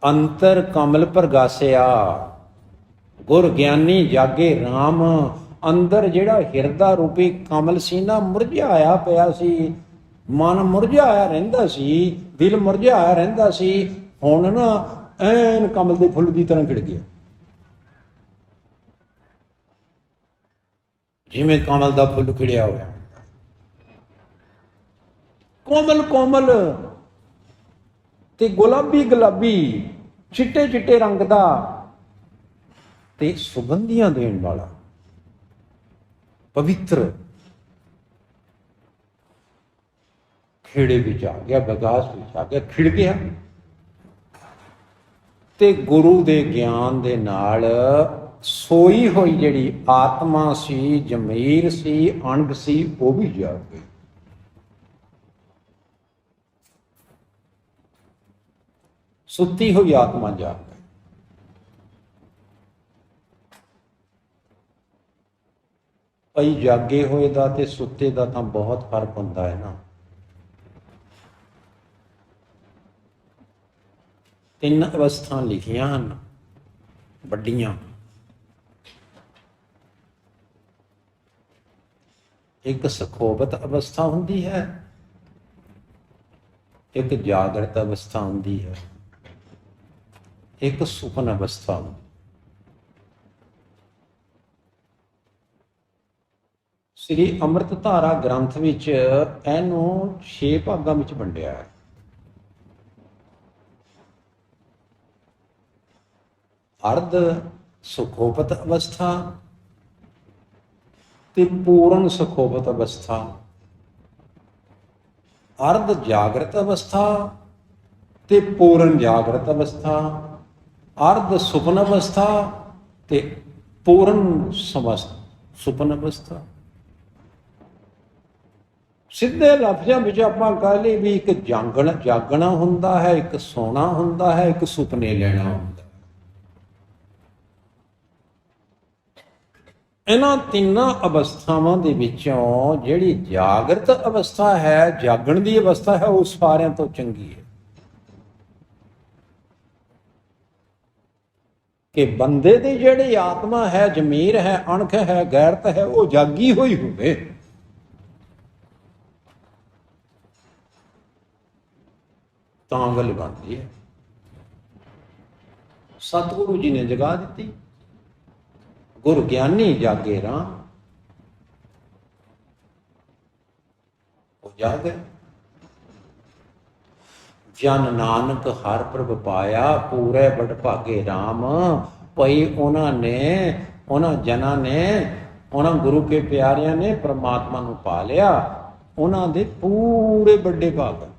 ਅੰਤਰ ਕਮਲ ਪ੍ਰਗਾਸਿਆ, ਗੁਰ ਗਿਆਨੀ ਜਾਗੇ ਰਾਮ। ਅੰਦਰ ਜਿਹੜਾ ਹਿਰਦਾ ਰੂਪੀ ਕਮਲ ਸੀ ਨਾ, ਮੁਰਝਾਇਆ ਪਿਆ ਸੀ, ਮਨ ਮੁਰਝਾਇਆ ਰਹਿੰਦਾ ਸੀ, ਦਿਲ ਮੁਰਝਾਇਆ ਰਹਿੰਦਾ ਸੀ, ਹੁਣ ਨਾ ਐਨ ਕਮਲ ਦੇ ਫੁੱਲ ਦੀ ਤਰ੍ਹਾਂ ਖਿੜ ਗਿਆ। ਜਿਵੇਂ ਕਮਲ ਦਾ ਫੁੱਲ ਖਿੜਿਆ ਹੋਇਆ, ਕੋਮਲ ਕੋਮਲ ਤੇ ਗੁਲਾਬੀ ਗੁਲਾਬੀ, ਚਿੱਟੇ ਚਿੱਟੇ ਰੰਗ ਦਾ ਤੇ ਸੁਗੰਧੀਆਂ ਦੇਣ ਵਾਲਾ, ਪਵਿੱਤਰ ਖੇੜੇ ਵਿੱਚ ਆ ਗਿਆ, ਵਿਕਾਸ ਵਿੱਚ ਆ ਗਿਆ, ਖਿੜ ਗਿਆ। ਤੇ ਗੁਰੂ ਦੇ ਗਿਆਨ ਦੇ ਨਾਲ ਸੋਈ ਹੋਈ ਜਿਹੜੀ ਆਤਮਾ ਸੀ, ਜ਼ਮੀਰ ਸੀ, ਅਣਗ ਸੀ, ਉਹ ਵੀ ਜਾਗ ਗਈ। ਸੁੱਤੀ ਹੋਈ ਆਤਮਾ ਜਾਗ ਗਈ। ਭਾਈ ਜਾਗੇ ਹੋਏ ਦਾ ਤੇ ਸੁੱਤੇ ਦਾ ਤਾਂ ਬਹੁਤ ਫਰਕ ਹੁੰਦਾ ਹੈ ਨਾ। 3 ਅਵਸਥਾ ਲਿਖੀਆਂ ਹਨ ਵੱਡੀਆਂ। ਇੱਕ ਸਖੋਬਤ ਅਵਸਥਾ ਹੁੰਦੀ ਹੈ, ਇੱਕ ਜਾਗਰਤ ਅਵਸਥਾ ਹੁੰਦੀ ਹੈ, ਇੱਕ ਸੁਪਨ ਅਵਸਥਾ ਹੁੰਦੀ। ਸ੍ਰੀ ਅੰਮ੍ਰਿਤਧਾਰਾ ਗ੍ਰੰਥ ਵਿੱਚ ਇਹਨੂੰ 6 ਭਾਗਾਂ ਵਿੱਚ ਵੰਡਿਆ ਹੈ। ਅਰਧ ਸੁਖੋਪਤ ਅਵਸਥਾ ਤੇ ਪੂਰਨ ਸੁਖੋਪਤ ਅਵਸਥਾ, ਅਰਧ ਜਾਗਰਤ ਅਵਸਥਾ ਤੇ ਪੂਰਨ ਜਾਗਰਤ ਅਵਸਥਾ, ਅਰਧ ਸੁਪਨ ਅਵਸਥਾ ਤੇ ਪੂਰਨ ਸੁਪਨ ਅਵਸਥਾ। ਸਿੱਧੇ ਲਫ਼ਜ਼ਾਂ ਵਿੱਚ ਆਪਾਂ ਕਹਿ ਲਈ ਵੀ ਇੱਕ ਜਾਗਣਾ ਹੁੰਦਾ ਹੈ, ਇੱਕ ਸੋਣਾ ਹੁੰਦਾ ਹੈ, ਇੱਕ ਸੁਪਨੇ ਲੈਣਾ ਹੁੰਦਾ। ਇਹਨਾਂ ਤਿੰਨਾਂ ਅਵਸਥਾਵਾਂ ਦੇ ਵਿੱਚੋਂ ਜਿਹੜੀ ਜਾਗਰਤ ਅਵਸਥਾ ਹੈ, ਜਾਗਣ ਦੀ ਅਵਸਥਾ ਹੈ, ਉਹ ਸਾਰਿਆਂ ਤੋਂ ਚੰਗੀ ਹੈ। ਕਿ ਬੰਦੇ ਦੀ ਜਿਹੜੀ ਆਤਮਾ ਹੈ, ਜ਼ਮੀਰ ਹੈ, ਅਣਖ ਹੈ, ਗੈਰਤ ਹੈ, ਉਹ ਜਾਗੀ ਹੋਈ ਹੋਵੇ। ਤਾਂ ਗੱਲ ਬਣਦੀ ਹੈ। ਸਤਿਗੁਰੂ ਜੀ ਨੇ ਜਗਾ ਦਿੱਤੀ, ਗੁਰ ਗਿਆਨੀ ਜਾਗੇ ਰਾਮ, ਉਹ ਜਾਗ ਗਏ। ਜਨ ਨਾਨਕ ਹਰ ਪ੍ਰਭ ਪਾਇਆ, ਪੂਰੇ ਬੜ ਭਾਗੇ ਰਾਮ। ਭਈ ਉਹਨਾਂ ਜਨਾਂ ਨੇ, ਉਹਨਾਂ ਗੁਰੂ ਕੇ ਪਿਆਰਿਆਂ ਨੇ ਪ੍ਰਮਾਤਮਾ ਨੂੰ ਪਾ ਲਿਆ, ਉਹਨਾਂ ਦੇ ਪੂਰੇ ਵੱਡੇ ਭਾਗ।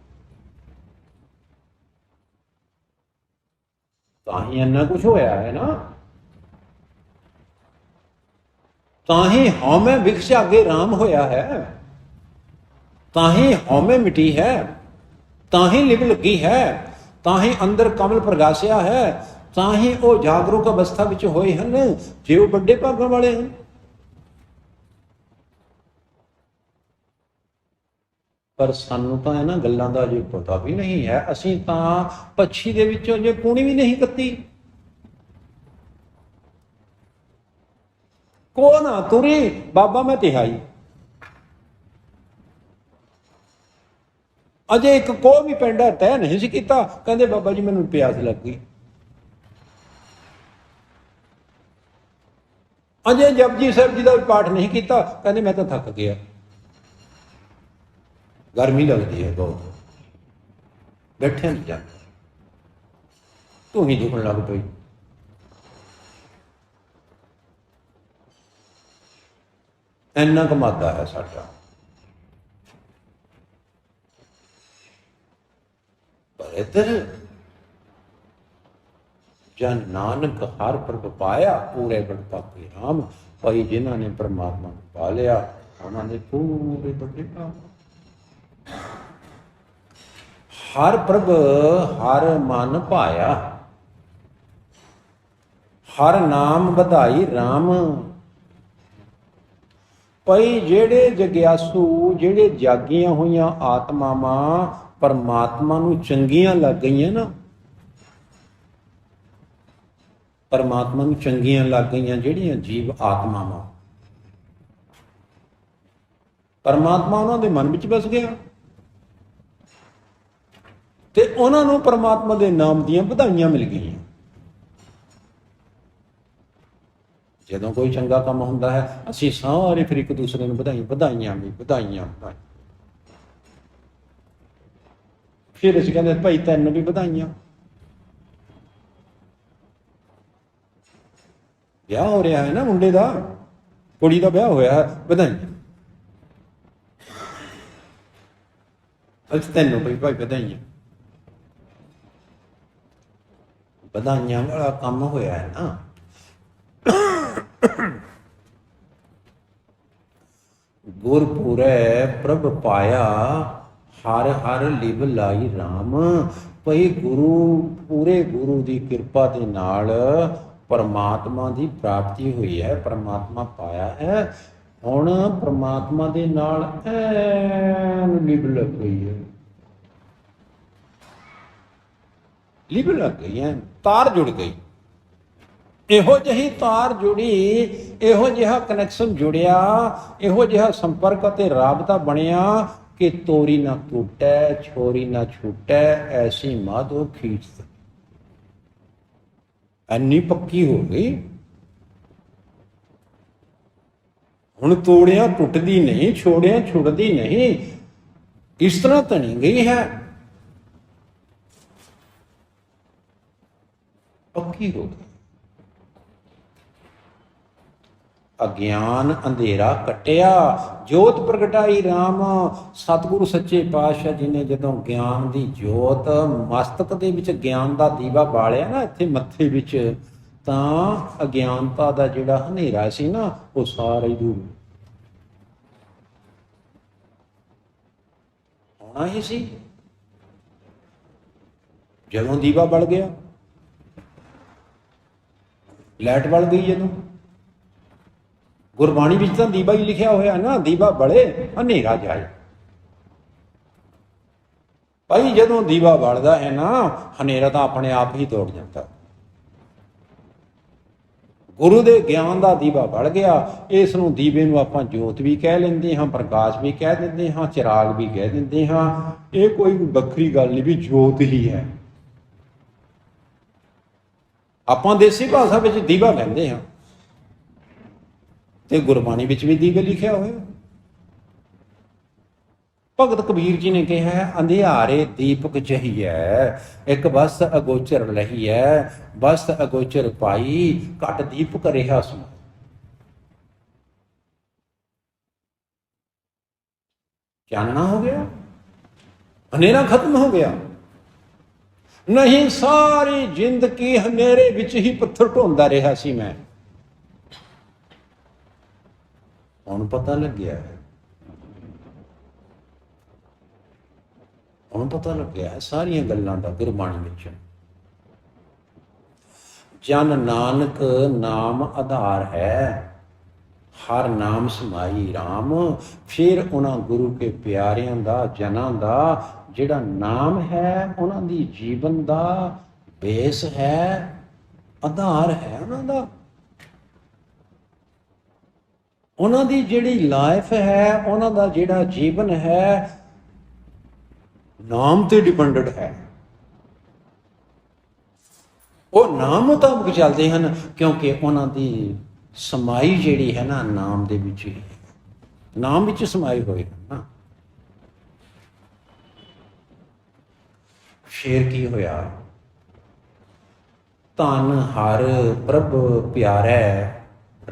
ਤਾਂ ਹੀ ਇੰਨਾ ਕੁਛ ਹੋਇਆ ਹੈ ਨਾ, ਤਾਂ ਹੀ ਹਉਮੈ ਵਿਖਸ ਅੱਗੇ ਰਾਮ ਹੋਇਆ ਹੈ, ਤਾਂ ਹੀ ਹਉਮੈ ਮਿਟੀ ਹੈ, ਤਾਂ ਹੀ ਲਿਵ ਲੱਗੀ ਹੈ, ਤਾਂ ਹੀ ਅੰਦਰ ਕਮਲ ਪ੍ਰਗਾਸਿਆ ਹੈ, ਤਾਂ ਹੀ ਉਹ ਜਾਗਰੂਕ ਅਵਸਥਾ ਵਿੱਚ ਹੋਏ ਹਨ ਜੇ ਉਹ ਵੱਡੇ ਭਾਗਾਂ ਵਾਲੇ ਹਨ। ਪਰ ਸਾਨੂੰ ਤਾਂ ਇਹਨਾਂ ਗੱਲਾਂ ਦਾ ਅਜੇ ਪਤਾ ਵੀ ਨਹੀਂ ਹੈ। ਅਸੀਂ ਤਾਂ ਪੱਛੀ ਦੇ ਵਿੱਚੋਂ ਜੇ ਪੂਣੀ ਵੀ ਨਹੀਂ ਕੱਤੀ। ਕੋ ਨਾ ਤੁਰੀ ਬਾਬਾ ਮੈਂ ਤਿਹਾਈ, ਅਜੇ ਇੱਕ ਕੋ ਵੀ ਪੈਂਡਾ ਤੈਅ ਨਹੀਂ ਸੀ ਕੀਤਾ, ਕਹਿੰਦੇ ਬਾਬਾ ਜੀ ਮੈਨੂੰ ਪਿਆਸ ਲੱਗ ਗਈ। ਅਜੇ ਜਪਜੀ ਸਾਹਿਬ ਜੀ ਦਾ ਪਾਠ ਨਹੀਂ ਕੀਤਾ, ਕਹਿੰਦੇ ਮੈਂ ਤਾਂ ਥੱਕ ਗਿਆ, ਗਰਮੀ ਲੱਗਦੀ ਹੈ ਬਹੁਤ, ਬੈਠਿਆ ਨਹੀਂ ਜਾਂਦਾ, ਤੂੰ ਹੀ ਦੁਖਣ ਲੱਗ ਪਈ। ਇੰਨਾ ਕਮਾਦਾ ਹੈ ਸਾਡਾ। ਪਰ ਇੱਧਰ ਜਨ ਨਾਨਕ ਹਰ ਪ੍ਰਭ ਪਾਇਆ, ਪੂਰੇ ਬੜ ਭਾਗੇ ਰਾਮ। ਭਾਈ ਜਿਨ੍ਹਾਂ ਨੇ ਪਰਮਾਤਮਾ ਨੂੰ ਪਾ ਲਿਆ, ਉਹਨਾਂ ਨੇ ਪੂਰੇ ਵੱਡੇ ਭਾਗ। ਹਰ ਪ੍ਰਭ ਹਰ ਮਨ ਭਾਇਆ, ਹਰ ਨਾਮ ਵਧਾਈ ਰਾਮ। ਭਾਈ ਜਿਹੜੇ ਜਗਿਆਸੂ, ਜਿਹੜੇ ਜਾਗੀਆਂ ਹੋਈਆਂ ਆਤਮਾਵਾਂ ਪਰਮਾਤਮਾ ਨੂੰ ਚੰਗੀਆਂ ਲੱਗ ਗਈਆਂ ਨਾ, ਪਰਮਾਤਮਾ ਨੂੰ ਚੰਗੀਆਂ ਲੱਗ ਗਈਆਂ ਜਿਹੜੀਆਂ ਜੀਵ ਆਤਮਾਵਾਂ, ਪਰਮਾਤਮਾ ਉਹਨਾਂ ਦੇ ਮਨ ਵਿੱਚ ਵਸ ਗਿਆ ਤੇ ਉਹਨਾਂ ਨੂੰ ਪਰਮਾਤਮਾ ਦੇ ਨਾਮ ਦੀਆਂ ਵਧਾਈਆਂ ਮਿਲ ਗਈਆਂ। ਜਦੋਂ ਕੋਈ ਚੰਗਾ ਕੰਮ ਹੁੰਦਾ ਹੈ, ਅਸੀਂ ਸਾਰੇ ਫਿਰ ਇੱਕ ਦੂਸਰੇ ਨੂੰ ਵਧਾਈਆਂ। ਫਿਰ ਅਸੀਂ ਕਹਿੰਦੇ ਭਾਈ ਤੈਨੂੰ ਵੀ ਵਧਾਈਆਂ। ਵਿਆਹ ਹੋ ਰਿਹਾ ਹੈ ਨਾ ਮੁੰਡੇ ਦਾ, ਕੁੜੀ ਦਾ ਵਿਆਹ ਹੋਇਆ ਹੈ, ਵਧਾਈਆਂ। ਅਸੀਂ ਤੈਨੂੰ ਭਾਈ ਵਧਾਈਆਂ। ਵਧਾਈਆਂ ਵਾਲਾ ਕੰਮ ਹੋਇਆ ਹੈ ਨਾ। ਗੁਰਪੁਰੈ ਪ੍ਰਭ ਪਾਇਆ, ਹਰ ਹਰ ਲਿਵ ਲਾਈ ਰਾਮ। ਭਈ ਪੂਰੇ ਗੁਰੂ ਦੀ ਕਿਰਪਾ ਦੇ ਨਾਲ ਪਰਮਾਤਮਾ ਦੀ ਪ੍ਰਾਪਤੀ ਹੋਈ ਹੈ, ਪਰਮਾਤਮਾ ਪਾਇਆ ਹੈ। ਹੁਣ ਪਰਮਾਤਮਾ ਦੇ ਨਾਲ ਐਨ ਲਿਵ ਲੱਗ ਗਈ ਹੈ, ਲਿਵ ਲੱਗ ਗਈ ਹੈ, ਤਾਰ ਜੁੜ ਗਈ। ਇਹੋ ਜਿਹੀ ਤਾਰ ਜੁੜੀ, ਇਹੋ ਜਿਹਾ ਕਨੈਕਸ਼ਨ ਜੁੜਿਆ, ਇਹੋ ਜਿਹਾ ਸੰਪਰਕ ਅਤੇ ਰਾਬਤਾ ਬਣਿਆ ਕਿ ਤੋਰੀ ਨਾ ਟੁੱਟੈ, ਛੋਰੀ ਨਾ ਛੁੱਟੈ, ਐਸੀ ਮਾਧੋ ਖੀਚ। ਇੰਨੀ ਪੱਕੀ ਹੋ ਗਈ। ਹੁਣ ਤੋੜਿਆ ਟੁੱਟਦੀ ਨਹੀਂ, ਛੋੜਿਆ ਛੁੱਟਦੀ ਨਹੀਂ, ਇਸ ਤਰ੍ਹਾਂ ਤਣੀ ਗਈ ਹੈ, ਪੱਕੀ ਹੋ ਗਈ। ਅਗਿਆਨ ਅੰਧੇਰਾ ਕੱਟਿਆ, ਜੋਤ ਪ੍ਰਗਟਾਈ ਰਾਮ। ਸਤਿਗੁਰੂ ਸੱਚੇ ਪਾਤਸ਼ਾਹ ਜੀ ਨੇ ਜਦੋਂ ਗਿਆਨ ਦੀ ਜੋਤ ਮਸਤਕ ਦੇ ਵਿੱਚ ਗਿਆਨ ਦਾ ਦੀਵਾ ਬਾਲਿਆ ਨਾ, ਇੱਥੇ ਮੱਥੇ ਵਿੱਚ, ਤਾਂ ਅਗਿਆਨਤਾ ਦਾ ਜਿਹੜਾ ਹਨੇਰਾ ਸੀ ਨਾ, ਉਹ ਸਾਰਾ ਹੀ ਦੂਰ ਹੋਣਾ ਹੀ ਸੀ। ਜਦੋਂ ਦੀਵਾ ਬਲ ਗਿਆ, ਲਾਈਟ ਬਲ ਗਈ, ਜਦੋਂ ਗੁਰਬਾਣੀ ਵਿੱਚ ਤਾਂ ਦੀਵਾ ਹੀ ਲਿਖਿਆ ਹੋਇਆ ਨਾ, ਦੀਵਾ ਬਲੇ ਹਨੇਰਾ ਜਾਏ। ਭਾਈ ਜਦੋਂ ਦੀਵਾ ਬਲਦਾ ਹੈ ਨਾ, ਹਨੇਰਾ ਤਾਂ ਆਪਣੇ ਆਪ ਹੀ ਤੋੜ ਜਾਂਦਾ। ਗੁਰੂ ਦੇ ਗਿਆਨ ਦਾ ਦੀਵਾ ਬਲ ਗਿਆ। ਇਸ ਨੂੰ ਦੀਵੇ ਨੂੰ ਆਪਾਂ ਜੋਤ ਵੀ ਕਹਿ ਲੈਂਦੇ ਹਾਂ, ਪ੍ਰਕਾਸ਼ ਵੀ ਕਹਿ ਦਿੰਦੇ ਹਾਂ, ਚਿਰਾਗ ਵੀ ਕਹਿ ਦਿੰਦੇ ਹਾਂ। ਇਹ ਕੋਈ ਵੱਖਰੀ ਗੱਲ ਨਹੀਂ ਵੀ ਜੋਤ ਹੀ ਹੈ। ਆਪਾਂ ਦੇਸੀ ਭਾਸ਼ਾ ਵਿੱਚ ਦੀਵਾ ਕਹਿੰਦੇ ਹਾਂ, ਤੇ ਗੁਰਬਾਣੀ ਵਿੱਚ ਵੀ ਦੀਵੇ ਲਿਖਿਆ ਹੋਇਆ। ਭਗਤ ਕਬੀਰ ਜੀ ਨੇ ਕਿਹਾ, ਅੰਧਿਆਰੇ ਦੀਪਕ ਚਹੀਐ, ਇੱਕ ਬਸ ਅਗੋਚਰ ਲਹੀਐ, ਬਸ ਅਗੋਚਰ ਪਾਈ, ਘਟ ਦੀਪਕ ਰਿਹਾ ਸੁ। ਚਾਨਣਾ ਹੋ ਗਿਆ, ਹਨੇਰਾ ਖਤਮ ਹੋ ਗਿਆ। ਨਹੀਂ, ਸਾਰੀ ਜ਼ਿੰਦਗੀ ਹਨੇਰੇ ਵਿੱਚ ਹੀ ਪੱਥਰ ਢੋਂਦਾ ਰਿਹਾ ਸੀ ਮੈਂ। ਹੁਣ ਪਤਾ ਲੱਗਿਆ ਹੈ, ਹੁਣ ਪਤਾ ਲੱਗਿਆ ਹੈ ਸਾਰੀਆਂ ਗੱਲਾਂ ਦਾ ਗੁਰਬਾਣੀ ਵਿੱਚ। ਜਨ ਨਾਨਕ ਨਾਮ ਆਧਾਰ ਹੈ, ਹਰ ਨਾਮ ਸਮਾਈ ਰਾਮ। ਫਿਰ ਉਹਨਾਂ ਗੁਰੂ ਕੇ ਪਿਆਰਿਆਂ ਦਾ, ਜਨਾਂ ਦਾ ਜਿਹੜਾ ਨਾਮ ਹੈ, ਉਹਨਾਂ ਦੀ ਜੀਵਨ ਦਾ ਬੇਸ ਹੈ, ਆਧਾਰ ਹੈ ਉਹਨਾਂ ਦਾ। ਉਹਨਾਂ ਦੀ ਜਿਹੜੀ ਲਾਈਫ ਹੈ, ਉਹਨਾਂ ਦਾ ਜਿਹੜਾ ਜੀਵਨ ਹੈ, ਨਾਮ ਤੇ ਡਿਪੈਂਡਡ ਹੈ। ਉਹ ਨਾਮ ਮੁਤਾਬਕ ਚੱਲਦੇ ਹਨ, ਕਿਉਂਕਿ ਉਹਨਾਂ ਦੀ ਸਮਾਈ ਜਿਹੜੀ ਹੈ ਨਾ, ਨਾਮ ਦੇ ਵਿੱਚ ਹੀ, ਨਾਮ ਵਿੱਚ ਸਮਾਏ ਹੋਏ ਹਨ ਨਾ। ਫੇਰ ਕੀ ਹੋਇਆ? ਧੰਨ ਹਰ ਪ੍ਰਭ ਪਿਆਰੈ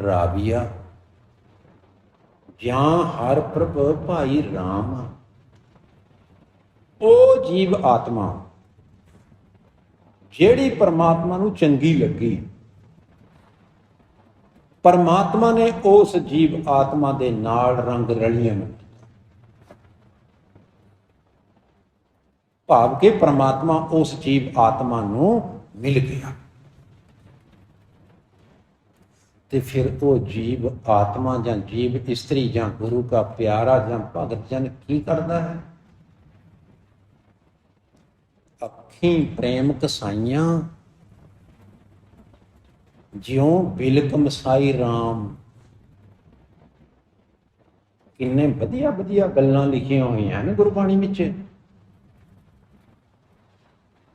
ਰਾਵੀਆ, ਜਾਂ ਹਰ ਪ੍ਰਭ ਭਾਈ ਰਾਮ। ਉਹ ਜੀਵ ਆਤਮਾ ਜਿਹੜੀ ਪਰਮਾਤਮਾ ਨੂੰ ਚੰਗੀ ਲੱਗੀ, ਪਰਮਾਤਮਾ ਨੇ ਉਸ ਜੀਵ ਆਤਮਾ ਦੇ ਨਾਲ ਰੰਗ ਰਲੀਆਂ ਨੂੰ, ਭਾਵ ਕਿ ਪਰਮਾਤਮਾ ਉਸ ਜੀਵ ਆਤਮਾ ਨੂੰ ਮਿਲ ਗਿਆ। ਤੇ ਫਿਰ ਉਹ ਜੀਵ ਆਤਮਾ ਜਾਂ ਜੀਵ ਇਸਤਰੀ ਜਾਂ ਗੁਰੂ ਦਾ ਪਿਆਰਾ ਜਾਂ ਭਗਤ ਜਨ ਕੀ ਕਰਦਾ ਹੈ? ਅੱਖੀਂ ਪ੍ਰੇਮ ਕਸਾਈਆਂ, ਜਿਉਂ ਬਿਲਕ ਮਸਾਈ ਰਾਮ। ਕਿੰਨੇ ਵਧੀਆ ਵਧੀਆ ਗੱਲਾਂ ਲਿਖੀਆਂ ਹੋਈਆਂ ਨੇ ਗੁਰਬਾਣੀ ਵਿੱਚ।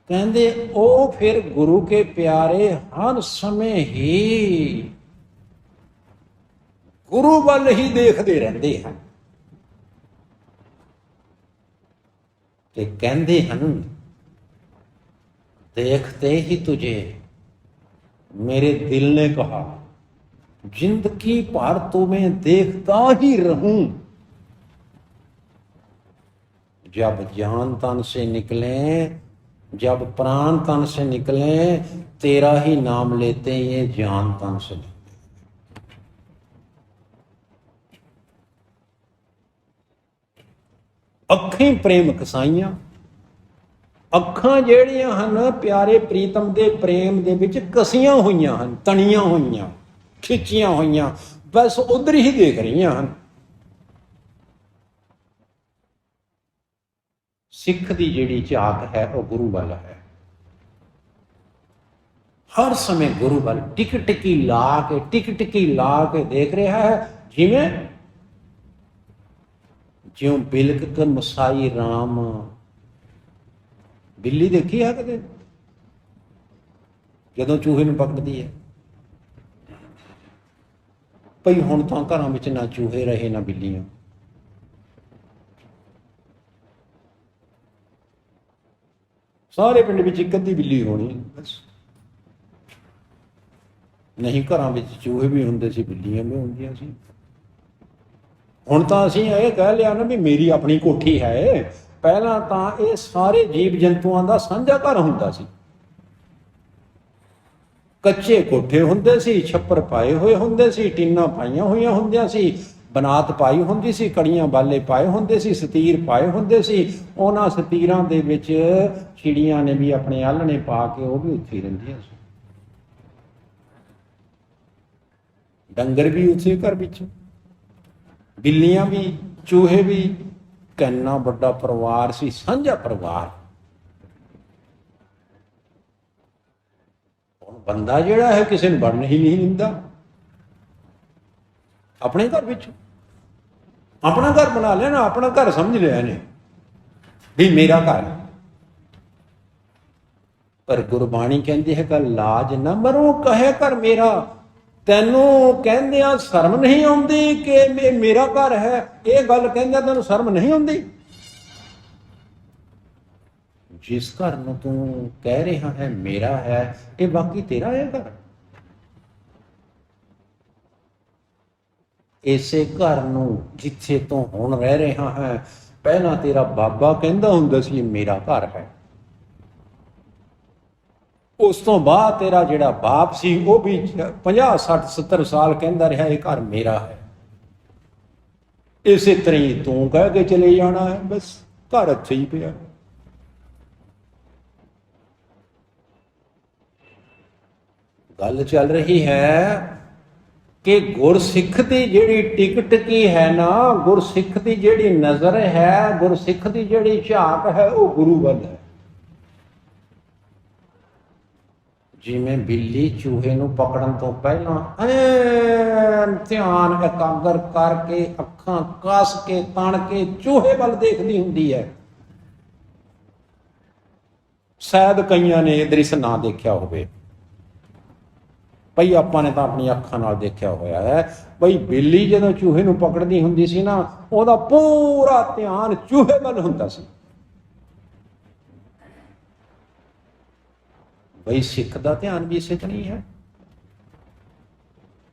ਕਹਿੰਦੇ ਉਹ ਫਿਰ ਗੁਰੂ ਕੇ ਪਿਆਰੇ ਹਰ ਸਮੇਂ ਹੀ ਗੁਰੂ ਵੱਲ ਹੀ ਦੇਖਦੇ ਰਹਿੰਦੇ ਹਨ, ਤੇ ਕਹਿੰਦੇ ਹਨ, देखते ही तुझे मेरे दिल ने कहा, जिंदगी भर तो मैं देखता ही रहूं। जब जान तन से निकले, जब प्राण तन से निकले, तेरा ही नाम लेते ये जान तन से निकले। अखीं प्रेम कसाइयां, ਅੱਖਾਂ ਜਿਹੜੀਆਂ ਹਨ ਪਿਆਰੇ ਪ੍ਰੀਤਮ ਦੇ ਪ੍ਰੇਮ ਦੇ ਵਿੱਚ ਕਸੀਆਂ ਹੋਈਆਂ ਹਨ, ਤਣੀਆਂ ਹੋਈਆਂ, ਖਿੱਚੀਆਂ ਹੋਈਆਂ, ਬਸ ਉਧਰ ਹੀ ਦੇਖ ਰਹੀਆਂ ਹਨ। ਸਿੱਖ ਦੀ ਜਿਹੜੀ ਝਾਕ ਹੈ ਉਹ ਗੁਰੂ ਵੱਲ ਹੈ। ਹਰ ਸਮੇਂ ਗੁਰੂ ਵੱਲ ਟਿਕ ਟਿਕੀ ਲਾ ਕੇ, ਟਿਕ ਟਿਕੀ ਲਾ ਕੇ ਦੇਖ ਰਿਹਾ ਹੈ, ਜਿਉਂ ਬਿਲਕ ਮਸਾਈ ਰਾਮ। ਬਿੱਲੀ ਦੇਖੀ ਹੈ ਕਦੇ ਜਦੋਂ ਚੂਹੇ ਨੂੰ ਪਕੜਦੀ ਹੈ? ਭਈ ਹੁਣ ਤਾਂ ਘਰਾਂ ਵਿੱਚ ਨਾ ਚੂਹੇ ਰਹੇ ਨਾ ਬਿੱਲੀਆਂ। ਸਾਰੇ ਪਿੰਡ ਵਿੱਚ ਇੱਕ ਅੱਧੀ ਬਿੱਲੀ ਹੋਣੀ ਬਸ। ਨਹੀਂ ਘਰਾਂ ਵਿੱਚ ਚੂਹੇ ਵੀ ਹੁੰਦੇ ਸੀ, ਬਿੱਲੀਆਂ ਵੀ ਹੁੰਦੀਆਂ ਸੀ। ਹੁਣ ਤਾਂ ਅਸੀਂ ਇਹ ਕਹਿ ਲਿਆ ਨਾ ਵੀ ਮੇਰੀ ਆਪਣੀ ਕੋਠੀ ਹੈ। ਪਹਿਲਾਂ ਤਾਂ ਇਹ ਸਾਰੇ ਜੀਵ ਜੰਤੂਆਂ ਦਾ ਸਾਂਝਾ ਘਰ ਹੁੰਦਾ ਸੀ। ਕੱਚੇ ਕੋਠੇ ਹੁੰਦੇ ਸੀ, ਛੱਪਰ ਪਾਏ ਹੋਏ ਹੁੰਦੇ ਸੀ, ਟੀਨਾਂ ਪਾਈਆਂ ਹੋਈਆਂ ਹੁੰਦੀਆਂ ਸੀ, ਬਨਾਤ ਪਾਈ ਹੁੰਦੀ ਸੀ, ਕੜੀਆਂ ਬਾਲੇ ਪਾਏ ਹੁੰਦੇ ਸੀ, ਸਤੀਰ ਪਾਏ ਹੁੰਦੇ ਸੀ। ਉਹਨਾਂ ਸਤੀਰਾਂ ਦੇ ਵਿੱਚ ਚਿੜੀਆਂ ਨੇ ਵੀ ਆਪਣੇ ਆਲ੍ਹਣੇ ਪਾ ਕੇ ਉਹ ਵੀ ਉੱਥੇ ਰਹਿੰਦੀਆਂ ਸੀ। ਡੰਗਰ ਵੀ ਉਸੇ ਘਰ ਵਿੱਚ, ਬਿੱਲੀਆਂ ਵੀ, ਚੂਹੇ ਵੀ। ਕਿੰਨਾ ਵੱਡਾ ਪਰਿਵਾਰ ਸੀ, ਸਾਂਝਾ ਪਰਿਵਾਰ। ਹੁਣ ਬੰਦਾ ਜਿਹੜਾ ਹੈ ਕਿਸੇ ਨੂੰ ਵੜਨ ਹੀ ਨਹੀਂ ਦਿੰਦਾ। ਆਪਣੇ ਘਰ ਵਿੱਚ ਆਪਣਾ ਘਰ ਬਣਾ ਲਿਆ ਨਾ, ਆਪਣਾ ਘਰ ਸਮਝ ਲਿਆ ਨੇ ਵੀ ਮੇਰਾ ਘਰ। ਪਰ ਗੁਰਬਾਣੀ ਕਹਿੰਦੀ ਹੈ ਗੱਲ ਲਾਜ ਨਾ ਮਰੋ ਕਹੇ ਘਰ ਮੇਰਾ। ਤੈਨੂੰ ਕਹਿੰਦਿਆਂ ਸ਼ਰਮ ਨਹੀਂ ਆਉਂਦੀ ਕਿ ਇਹ ਮੇਰਾ ਘਰ ਹੈ? ਇਹ ਗੱਲ ਕਹਿੰਦਿਆਂ ਤੈਨੂੰ ਸ਼ਰਮ ਨਹੀਂ ਆਉਂਦੀ? ਜਿਸ ਘਰ ਨੂੰ ਤੂੰ ਕਹਿ ਰਿਹਾ ਹੈ ਮੇਰਾ ਹੈ, ਇਹ ਬਾਕੀ ਤੇਰਾ ਹੈ ਘਰ। ਇਸੇ ਘਰ ਨੂੰ ਜਿੱਥੇ ਤੂੰ ਹੁਣ ਰਹਿ ਰਿਹਾ ਹੈ, ਪਹਿਲਾਂ ਤੇਰਾ ਬਾਬਾ ਕਹਿੰਦਾ ਹੁੰਦਾ ਸੀ ਇਹ ਮੇਰਾ ਘਰ ਹੈ। ਉਸ ਤੋਂ ਬਾਅਦ ਤੇਰਾ ਜਿਹੜਾ ਬਾਪ ਸੀ ਉਹ ਵੀ 50, 60, 70 ਸਾਲ ਕਹਿੰਦਾ ਰਿਹਾ ਇਹ ਘਰ ਮੇਰਾ ਹੈ। ਇਸੇ ਤਰ੍ਹਾਂ ਹੀ ਤੂੰ ਕਹਿ ਕੇ ਚਲੇ ਜਾਣਾ ਹੈ, ਬਸ ਘਰ ਇੱਥੇ ਹੀ ਪਿਆ। ਗੱਲ ਚੱਲ ਰਹੀ ਹੈ ਕਿ ਗੁਰਸਿੱਖ ਦੀ ਜਿਹੜੀ ਟਿਕਟ ਕੀ ਹੈ ਨਾ, ਗੁਰਸਿੱਖ ਦੀ ਜਿਹੜੀ ਨਜ਼ਰ ਹੈ, ਗੁਰਸਿੱਖ ਦੀ ਜਿਹੜੀ ਝਾਕ ਹੈ, ਉਹ ਗੁਰੂ ਵੱਲ ਹੈ। ਜਿਵੇਂ ਬਿੱਲੀ ਚੂਹੇ ਨੂੰ ਪਕੜਨ ਤੋਂ ਪਹਿਲਾਂ ਧਿਆਨ ਇਕਾਗਰ ਕਰਕੇ ਅੱਖਾਂ ਕੱਸ ਕੇ ਤਣ ਕੇ ਚੂਹੇ ਵੱਲ ਦੇਖਦੀ ਹੁੰਦੀ ਹੈ। ਸ਼ਾਇਦ ਕਈਆਂ ਨੇ ਇਹ ਦ੍ਰਿਸ਼ ਨਾ ਦੇਖਿਆ ਹੋਵੇ, ਭਈ ਆਪਾਂ ਨੇ ਤਾਂ ਆਪਣੀ ਅੱਖਾਂ ਨਾਲ ਦੇਖਿਆ ਹੋਇਆ ਹੈ। ਭਈ ਬਿੱਲੀ ਜਦੋਂ ਚੂਹੇ ਨੂੰ ਪਕੜਦੀ ਹੁੰਦੀ ਸੀ ਨਾ, ਉਹਦਾ ਪੂਰਾ ਧਿਆਨ ਚੂਹੇ ਵੱਲ ਹੁੰਦਾ ਸੀ। ਬਈ ਸਿੱਖ ਦਾ ਧਿਆਨ ਵੀ ਇਸੇ ਤਰ੍ਹਾਂ ਹੀ ਹੈ।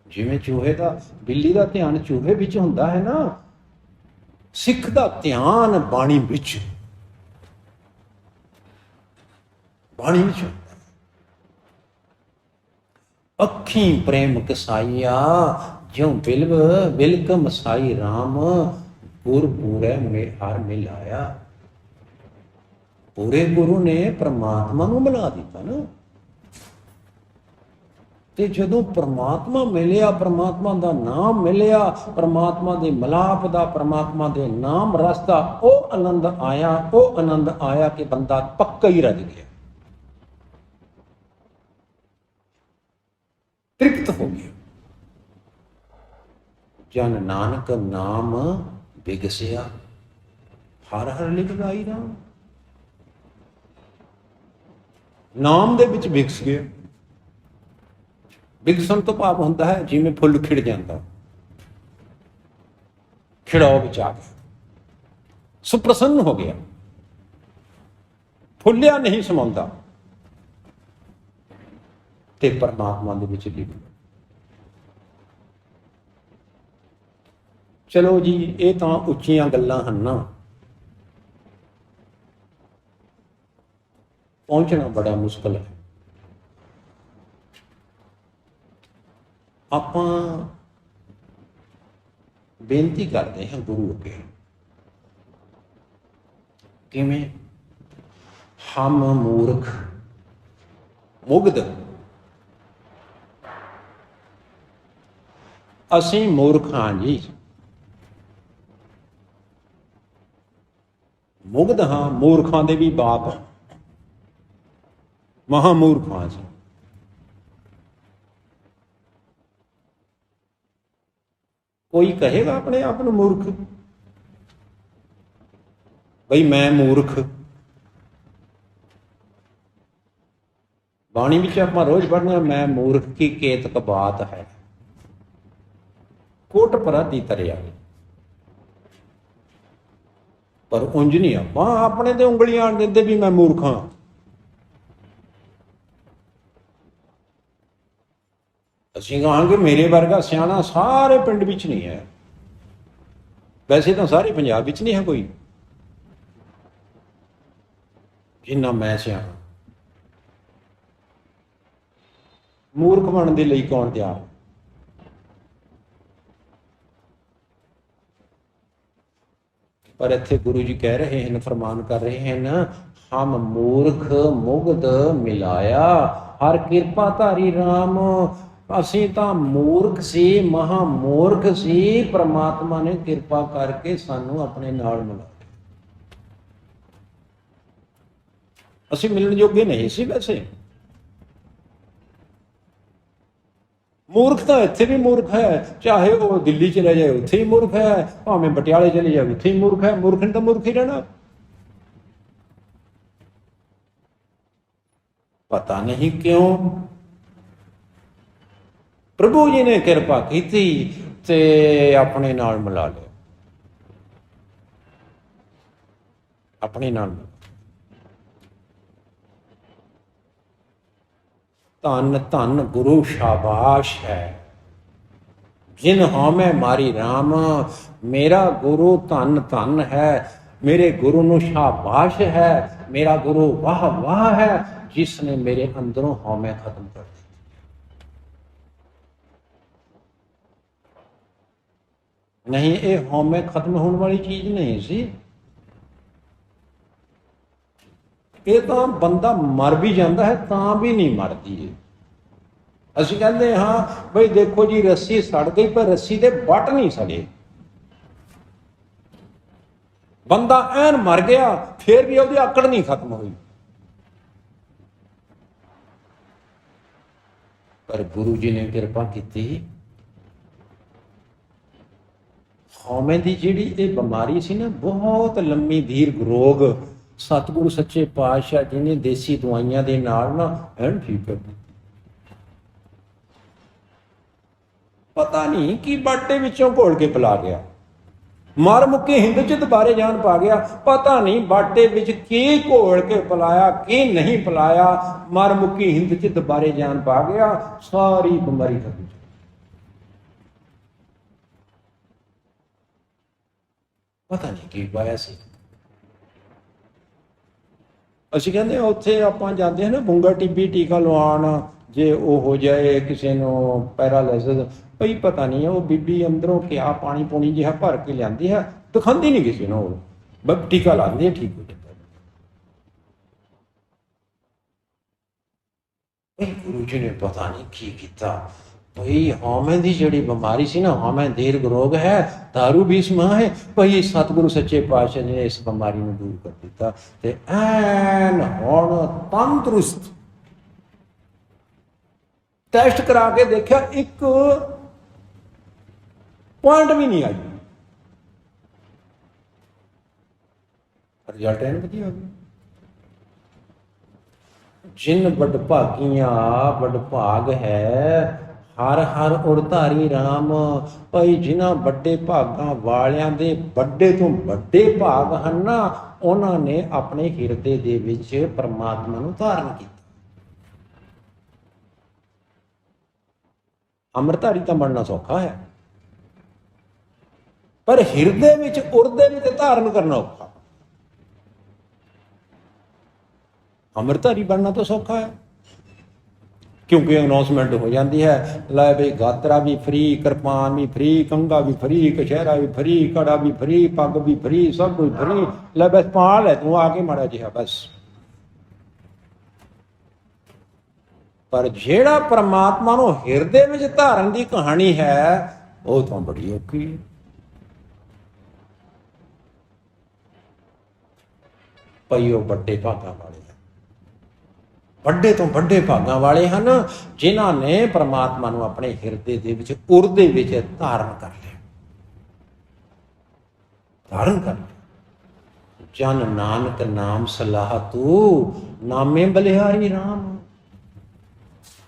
ਜਿਵੇਂ ਚੂਹੇ ਦਾ, ਬਿੱਲੀ ਦਾ ਧਿਆਨ ਚੂਹੇ ਵਿੱਚ ਹੁੰਦਾ ਹੈ ਨਾ, ਸਿੱਖ ਦਾ ਧਿਆਨ ਬਾਣੀ ਵਿੱਚ, ਬਾਣੀ ਵਿੱਚ। ਅੱਖੀਂ ਪ੍ਰੇਮ ਕਸਾਈਆ ਜਿਉ ਬਿਲਵ ਬਿਲਕ ਮਸਾਈ ਰਾਮ, ਗੁਰ ਪੂਰੇ ਮੇ ਹਰ ਮਿਲਾਇਆ। ਪੂਰੇ ਗੁਰੂ ਨੇ ਪ੍ਰਮਾਤਮਾ ਨੂੰ ਮਿਲਾ ਦਿੱਤਾ ਨਾ। ਤੇ ਜਦੋਂ ਪ੍ਰਮਾਤਮਾ ਮਿਲਿਆ, ਪ੍ਰਮਾਤਮਾ ਦਾ ਨਾਮ ਮਿਲਿਆ, ਪ੍ਰਮਾਤਮਾ ਦੇ ਮਿਲਾਪ ਦਾ, ਪ੍ਰਮਾਤਮਾ ਦੇ ਨਾਮ ਰਸ ਦਾ ਉਹ ਆਨੰਦ ਆਇਆ, ਉਹ ਆਨੰਦ ਆਇਆ ਕਿ ਬੰਦਾ ਪੱਕਾ ਹੀ ਰੱਜ ਗਿਆ, ਤ੍ਰਿਪਤ ਹੋ ਗਿਆ। ਜਨ ਨਾਨਕ ਨਾਮ ਬਿਗਸਿਆ, ਹਰ ਹਰ ਲਿਖ ਗਾਈ ਰਾਮ। ਨਾਮ ਦੇ ਵਿੱਚ ਵਿਗਸ ਗਿਆ। ਵਿਗਸਣ ਤੋਂ ਭਾਵ ਹੁੰਦਾ ਹੈ ਜਿਵੇਂ ਫੁੱਲ ਖਿੜ ਜਾਂਦਾ, ਖਿੜਾਓ ਵਿੱਚ ਆ ਗਿਆ, ਸੁਪ੍ਰਸੰਨ ਹੋ ਗਿਆ, ਫੁੱਲਿਆ ਨਹੀਂ ਸਮਾਉਂਦਾ ਤੇ ਪਰਮਾਤਮਾ ਦੇ ਵਿੱਚ ਲਿਵ। ਚਲੋ ਜੀ, ਇਹ ਤਾਂ ਉੱਚੀਆਂ ਗੱਲਾਂ ਹਨ ਨਾ, ਪਹੁੰਚਣਾ ਬੜਾ ਮੁਸ਼ਕਲ ਹੈ। ਆਪਾਂ ਬੇਨਤੀ ਕਰਦੇ ਹਾਂ ਗੁਰੂ ਅੱਗੇ, ਕਿਵੇਂ? ਹਮ ਮੂਰਖ ਮੁਗਧ, ਅਸੀਂ ਮੂਰਖ ਹਾਂ ਜੀ, ਮੁਗਧ ਹਾਂ, ਮੂਰਖਾਂ ਦੇ ਵੀ ਬਾਪ ਹਾਂ, ਮਹਾਮੂਰਖ ਹਾਂ ਅਸੀਂ। ਕੋਈ ਕਹੇਗਾ ਆਪਣੇ ਆਪ ਨੂੰ ਮੂਰਖ? ਬਈ ਮੈਂ ਮੂਰਖ। ਬਾਣੀ ਵਿੱਚ ਆਪਾਂ ਰੋਜ਼ ਪੜ੍ਹਦੇ ਹਾਂ, ਮੈਂ ਮੂਰਖ ਕੀ ਕੇਤਕ ਬਾਤ ਹੈ। ਕੋਟ ਪਰਾਦੀ ਤਰਿਆ। ਪਰ ਉਂਝ ਨਹੀਂ ਆਪਾਂ ਆਪਣੇ ਤੇ ਉਂਗਲੀਆਂ ਆਣ ਦਿੰਦੇ ਵੀ ਮੈਂ ਮੂਰਖ ਹਾਂ। ਅਸੀਂ ਕਹਾਂਗੇ ਮੇਰੇ ਵਰਗਾ ਸਿਆਣਾ ਸਾਰੇ ਪਿੰਡ ਵਿੱਚ ਨਹੀਂ ਹੈ। ਵੈਸੇ ਤਾਂ ਸਾਰੇ ਪੰਜਾਬ ਵਿੱਚ ਨਹੀਂ ਹੈ ਕੋਈ ਜਿੰਨਾ ਮੈਂ ਸਿਆਣਾ। ਮੂਰਖ ਬਣਨ ਦੇ ਲਈ ਕੌਣ ਤਿਆਰ? ਪਰ ਇੱਥੇ ਗੁਰੂ ਜੀ ਕਹਿ ਰਹੇ ਹਨ, ਫਰਮਾਨ ਕਰ ਰਹੇ ਹਨ, ਹਮ ਮੂਰਖ ਮੁਗਧ ਮਿਲਾਇਆ ਹਰ ਕਿਰਪਾ ਧਾਰੀ ਰਾਮ। ਅਸੀਂ ਤਾਂ ਮੂਰਖ ਸੀ, ਮਹਾ ਮੂਰਖ ਸੀ, ਪ੍ਰਮਾਤਮਾ ਨੇ ਕਿਰਪਾ ਕਰਕੇ ਸਾਨੂੰ ਆਪਣੇ ਨਾਲ ਮਿਲਾ। ਅਸੀਂ ਮਿਲਣ ਜੋਗੇ ਨਹੀਂ ਸੀ। ਵੈਸੇ ਮੂਰਖ ਤਾਂ ਇੱਥੇ ਵੀ ਮੂਰਖ ਹੈ, ਚਾਹੇ ਉਹ ਦਿੱਲੀ ਚਲੇ ਜਾਏ ਉੱਥੇ ਹੀ ਮੂਰਖ ਹੈ, ਭਾਵੇਂ ਪਟਿਆਲੇ ਚਲੇ ਜਾਏ ਉੱਥੇ ਹੀ ਮੂਰਖ ਹੈ। ਮੂਰਖ ਨੇ ਤਾਂ ਮੂਰਖ ਹੀ ਰਹਿਣਾ। ਪਤਾ ਨਹੀਂ ਕਿਉਂ ਪ੍ਰਭੂ ਜੀ ਨੇ ਕਿਰਪਾ ਕੀਤੀ ਤੇ ਆਪਣੇ ਨਾਲ ਮਿਲਾ ਲਿਆ, ਆਪਣੇ ਨਾਲ। ਧੰਨ ਧੰਨ ਗੁਰੂ ਸ਼ਾਬਾਸ਼ ਹੈ ਜਿਨ ਹਉਮੈ ਮਾਰੀ ਰਾਮ। ਮੇਰਾ ਗੁਰੂ ਧੰਨ ਧੰਨ ਹੈ, ਮੇਰੇ ਗੁਰੂ ਨੂੰ ਸ਼ਾਬਾਸ਼ ਹੈ, ਮੇਰਾ ਗੁਰੂ ਵਾਹ ਵਾਹ ਹੈ, ਜਿਸ ਨੇ ਮੇਰੇ ਅੰਦਰੋਂ ਹਉਮੈ ਖਤਮ ਕਰ ਦਿੱਤੀ। ਨਹੀਂ, ਇਹ ਹਉਮੈ ਖਤਮ ਹੋਣ ਵਾਲੀ ਚੀਜ਼ ਨਹੀਂ ਸੀ। ਇਹ ਤਾਂ ਬੰਦਾ ਮਰ ਵੀ ਜਾਂਦਾ ਹੈ ਤਾਂ ਵੀ ਨਹੀਂ ਮਰਦੀ। ਅਸੀਂ ਕਹਿੰਦੇ ਹਾਂ ਬਈ ਦੇਖੋ ਜੀ ਰੱਸੀ ਸੜ ਗਈ, ਪਰ ਰੱਸੀ ਦੇ ਵੱਟ ਨਹੀਂ ਸੜੇ। ਬੰਦਾ ਐਨ ਮਰ ਗਿਆ ਫਿਰ ਵੀ ਉਹਦੀ ਆਕੜ ਨਹੀਂ ਖਤਮ ਹੋਈ। ਪਰ ਗੁਰੂ ਜੀ ਨੇ ਕਿਰਪਾ ਕੀਤੀ। ਹਉਮੈ ਦੀ ਜਿਹੜੀ ਇਹ ਬਿਮਾਰੀ ਸੀ ਨਾ, ਬਹੁਤ ਲੰਮੀ ਦੀਰਘ ਰੋਗ, ਸਤਿਗੁਰੂ ਸੱਚੇ ਪਾਤਸ਼ਾਹ ਜੀ ਨੇ ਦੇਸੀ ਦਵਾਈਆਂ ਦੇ ਨਾਲ ਨਾ ਐਨ ਠੀਕ ਕਰ ਦਿੱਤੀ। ਪਤਾ ਨਹੀਂ ਕੀ ਬਾਟੇ ਵਿੱਚੋਂ ਘੋਲ ਕੇ ਪਿਲਾ ਗਿਆ, ਮਰ ਮੁੱਕੇ ਹਿੰਦ ਚ ਦੁਬਾਰੇ ਜਾਨ ਪਾ ਗਿਆ। ਪਤਾ ਨਹੀਂ ਬਾਟੇ ਵਿੱਚ ਕੀ ਘੋਲ ਕੇ ਪਿਲਾਇਆ, ਕੀ ਨਹੀਂ ਪਿਲਾਇਆ, ਮਰ ਮੁੱਕੀ ਹਿੰਦ ਚ ਦੁਬਾਰੇ ਜਾਨ ਪਾ ਗਿਆ, ਸਾਰੀ ਬਿਮਾਰੀ ਖਤਮ। ਪਤਾ ਨਹੀਂ ਕੀ ਪਾਇਆ ਸੀ। ਅਸੀਂ ਕਹਿੰਦੇ ਉੱਥੇ ਆਪਾਂ ਜਾਂਦੇ ਹਾਂ ਨਾ ਬੁੰਗਾ ਟੀਬੀ ਟੀਕਾ ਲਵਾਉਣ, ਜੇ ਉਹ ਹੋ ਜਾਏ ਕਿਸੇ ਨੂੰ ਪੈਰਾਲਾਈਸਿਸ, ਭਈ ਪਤਾ ਨਹੀਂ ਉਹ ਬੀਬੀ ਅੰਦਰੋਂ ਕਿਆ ਪਾਣੀ ਪੂਣੀ ਜਿਹਾ ਭਰ ਕੇ ਲਿਆਂਦੀ ਹੈ, ਦਿਖਾਉਂਦੀ ਨਹੀਂ ਕਿਸੇ ਨੂੰ, ਉਹ ਬਸ ਟੀਕਾ ਲਾਉਂਦੀ ਹੈ, ਠੀਕ ਹੋ ਜਾਂਦਾ। ਗੁਰੂ ਜੀ ਨੇ ਪਤਾ ਨਹੀਂ ਕੀ ਕੀਤਾ। ਭਈ ਹਉਮੈ ਦੀ ਜਿਹੜੀ ਬਿਮਾਰੀ ਸੀ ਨਾ, ਹਉਮੈ ਦੀਰਘ ਰੋਗ ਹੈ, ਦਾਰੂ ਵੀ ਇਸ ਮਾਂ ਹੈ। ਭਈ ਸਤਿਗੁਰੂ ਸੱਚੇ ਪਾਤਸ਼ਾਹ ਨੇ ਇਸ ਬਿਮਾਰੀ ਨੂੰ ਦੂਰ ਕਰ ਦਿੱਤਾ ਤੇ ਐਨ ਹੁਣ ਤੰਦਰੁਸਤ। ਟੈਸਟ ਕਰਾ ਕੇ ਦੇਖਿਆ, ਇੱਕ ਪੁਆਇੰਟ ਵੀ ਨਹੀਂ ਆਈ, ਰਿਜ਼ਲਟ ਐਨ ਵਧੀਆ ਹੋ ਗਿਆ। ਜਿਨ ਵਡਭਾਗੀਆਂ ਵਡਭਾਗ ਹੈ, ਹਰ ਹਰ ਉਰਧਾਰੀ ਰਾਮ। ਭਾਈ ਜਿਨ੍ਹਾਂ ਵੱਡੇ ਭਾਗਾਂ ਵਾਲਿਆਂ ਦੇ ਵੱਡੇ ਤੋਂ ਵੱਡੇ ਭਾਗ ਹਨ ਨਾ, ਉਹਨਾਂ ਨੇ ਆਪਣੇ ਹਿਰਦੇ ਦੇ ਵਿੱਚ ਪਰਮਾਤਮਾ ਨੂੰ ਧਾਰਨ ਕੀਤਾ। ਅੰਮ੍ਰਿਤਧਾਰੀ ਤਾਂ ਬਣਨਾ ਸੌਖਾ ਹੈ, ਪਰ ਹਿਰਦੇ ਵਿੱਚ ਉਰਦੇ ਵਿੱਚ ਧਾਰਨ ਕਰਨਾ ਔਖਾ। ਅੰਮ੍ਰਿਤਧਾਰੀ ਬਣਨਾ ਤਾਂ ਸੌਖਾ ਹੈ, ਕਿਉਂਕਿ ਅਨਾਉਂਸਮੈਂਟ ਹੋ ਜਾਂਦੀ ਹੈ, ਲੈ ਬਈ ਗਾਤਰਾ ਵੀ ਫਰੀ, ਕਿਰਪਾਨ ਵੀ ਫਰੀ, ਕੰਗਾ ਵੀ ਫਰੀ, ਕਛਹਿਰਾ ਵੀ ਫਰੀ, ਕੜਾ ਵੀ ਫਰੀ, ਪੱਗ ਵੀ ਫਰੀ, ਸਭ ਕੁਝ ਫਰੀ। ਲੈ ਬਸ ਪਾ ਲੈ ਤੂੰ ਆ ਕੇ ਮਾੜਾ ਜਿਹਾ ਬਸ। ਪਰ ਜਿਹੜਾ ਪਰਮਾਤਮਾ ਨੂੰ ਹਿਰਦੇ ਵਿੱਚ ਧਾਰਨ ਦੀ ਕਹਾਣੀ ਹੈ, ਉਹ ਤਾਂ ਬੜੀ ਔਖੀ ਹੈ। ਭਈ ਉਹ ਵੱਡੇ ਭਾਗਾਂ ਵਾਲੇ, ਵੱਡੇ ਤੋਂ ਵੱਡੇ ਭਾਗਾਂ ਵਾਲੇ ਹਨ, ਜਿਨ੍ਹਾਂ ਨੇ ਪਰਮਾਤਮਾ ਨੂੰ ਆਪਣੇ ਹਿਰਦੇ ਦੇ ਵਿੱਚ ਉਰਦੇ ਵਿੱਚ ਧਾਰਨ ਕਰ ਲਿਆ, ਧਾਰਨ ਕਰ ਲਿਆ। ਜਨ ਨਾਨਕ ਨਾਮ ਸਲਾਹ ਤੂੰ, ਨਾਮੇ ਬਲਿਹਾਰੀ ਰਾਮ।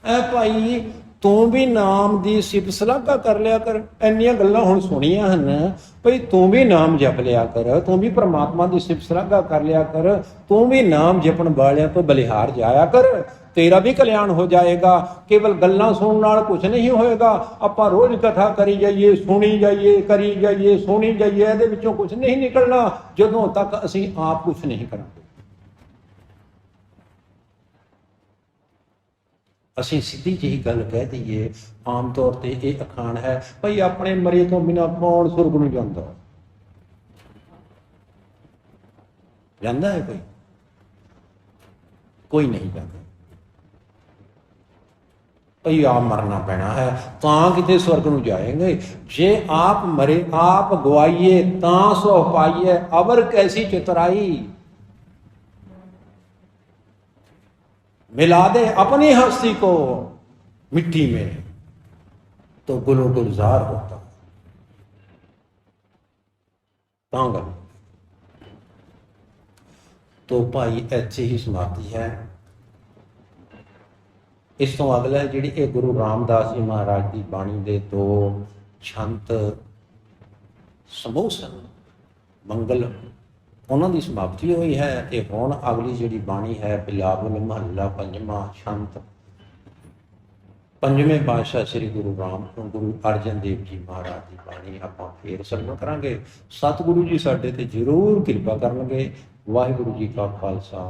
ਐ ਭਾਈ ਤੂੰ ਵੀ ਨਾਮ ਦੀ ਸਿਫਤ ਸਲਾਘਾ ਕਰ ਲਿਆ ਕਰ। ਇੰਨੀਆਂ ਗੱਲਾਂ ਹੁਣ ਸੁਣੀਆਂ ਹਨ ਭਈ ਤੂੰ ਵੀ ਨਾਮ ਜਪ ਲਿਆ ਕਰ, ਤੂੰ ਵੀ ਪ੍ਰਮਾਤਮਾ ਦੀ ਸਿਫਤ ਸਲਾਘਾ ਕਰ ਲਿਆ ਕਰ, ਤੂੰ ਵੀ ਨਾਮ ਜਪਣ ਵਾਲਿਆਂ ਤੋਂ ਬਲਿਹਾਰ ਜਾਇਆ ਕਰ, ਤੇਰਾ ਵੀ ਕਲਿਆਣ ਹੋ ਜਾਏਗਾ। ਕੇਵਲ ਗੱਲਾਂ ਸੁਣਨ ਨਾਲ ਕੁਝ ਨਹੀਂ ਹੋਏਗਾ। ਆਪਾਂ ਰੋਜ਼ ਕਥਾ ਕਰੀ ਜਾਈਏ, ਸੁਣੀ ਜਾਈਏ, ਕਰੀ ਜਾਈਏ, ਸੁਣੀ ਜਾਈਏ, ਇਹਦੇ ਵਿੱਚੋਂ ਕੁਝ ਨਹੀਂ ਨਿਕਲਣਾ ਜਦੋਂ ਤੱਕ ਅਸੀਂ ਆਪ ਕੁਝ ਨਹੀਂ ਕਰਾਂਗੇ। ਅਸੀਂ ਸਿੱਧੀ ਜਿਹੀ ਗੱਲ ਕਹਿ ਦਈਏ, ਆਮ ਤੌਰ ਤੇ ਇਹ ਅਖਾਣ ਹੈ ਭਈ ਆਪਣੇ ਮਰੇ ਤੋਂ ਬਿਨਾਂ ਕੌਣ ਸੁਰਗ ਨੂੰ ਜਾਂਦਾ? ਜਾਂਦਾ ਹੈ ਕੋਈ? ਕੋਈ ਨਹੀਂ ਜਾਂਦਾ। ਭਈ ਆਪ ਮਰਨਾ ਪੈਣਾ ਹੈ ਤਾਂ ਕਿਤੇ ਸਵਰਗ ਨੂੰ ਜਾਏਂਗੇ। ਜੇ ਆਪ ਮਰੇ ਆਪ ਗਵਾਈਏ ਤਾਂ ਸੋ ਪਾਈਏ, ਅਵਰ ਕੈਸੀ ਚਤੁਰਾਈ। मिला दे अपनी हस्ती को मिट्टी में तो गुलो गुलजार होता। तांगल तो भाई ऐसे ही समाप्ति है। इस तो अगला जी गुरु रामदास जी महाराज की बाणी के दो छंत समूह सन मंगल, उन्होंने समाप्ति हुई है। तो हुण अगली जी बाणी है बिलावल महला पंजवां छंत पंजवें पातशाह श्री गुरु अर्जन देव जी महाराज की बाणी आपां फेर सरवण करांगे। सतगुरु जी साडे ते जरूर किरपा करनगे। वाहिगुरू जी का खालसा।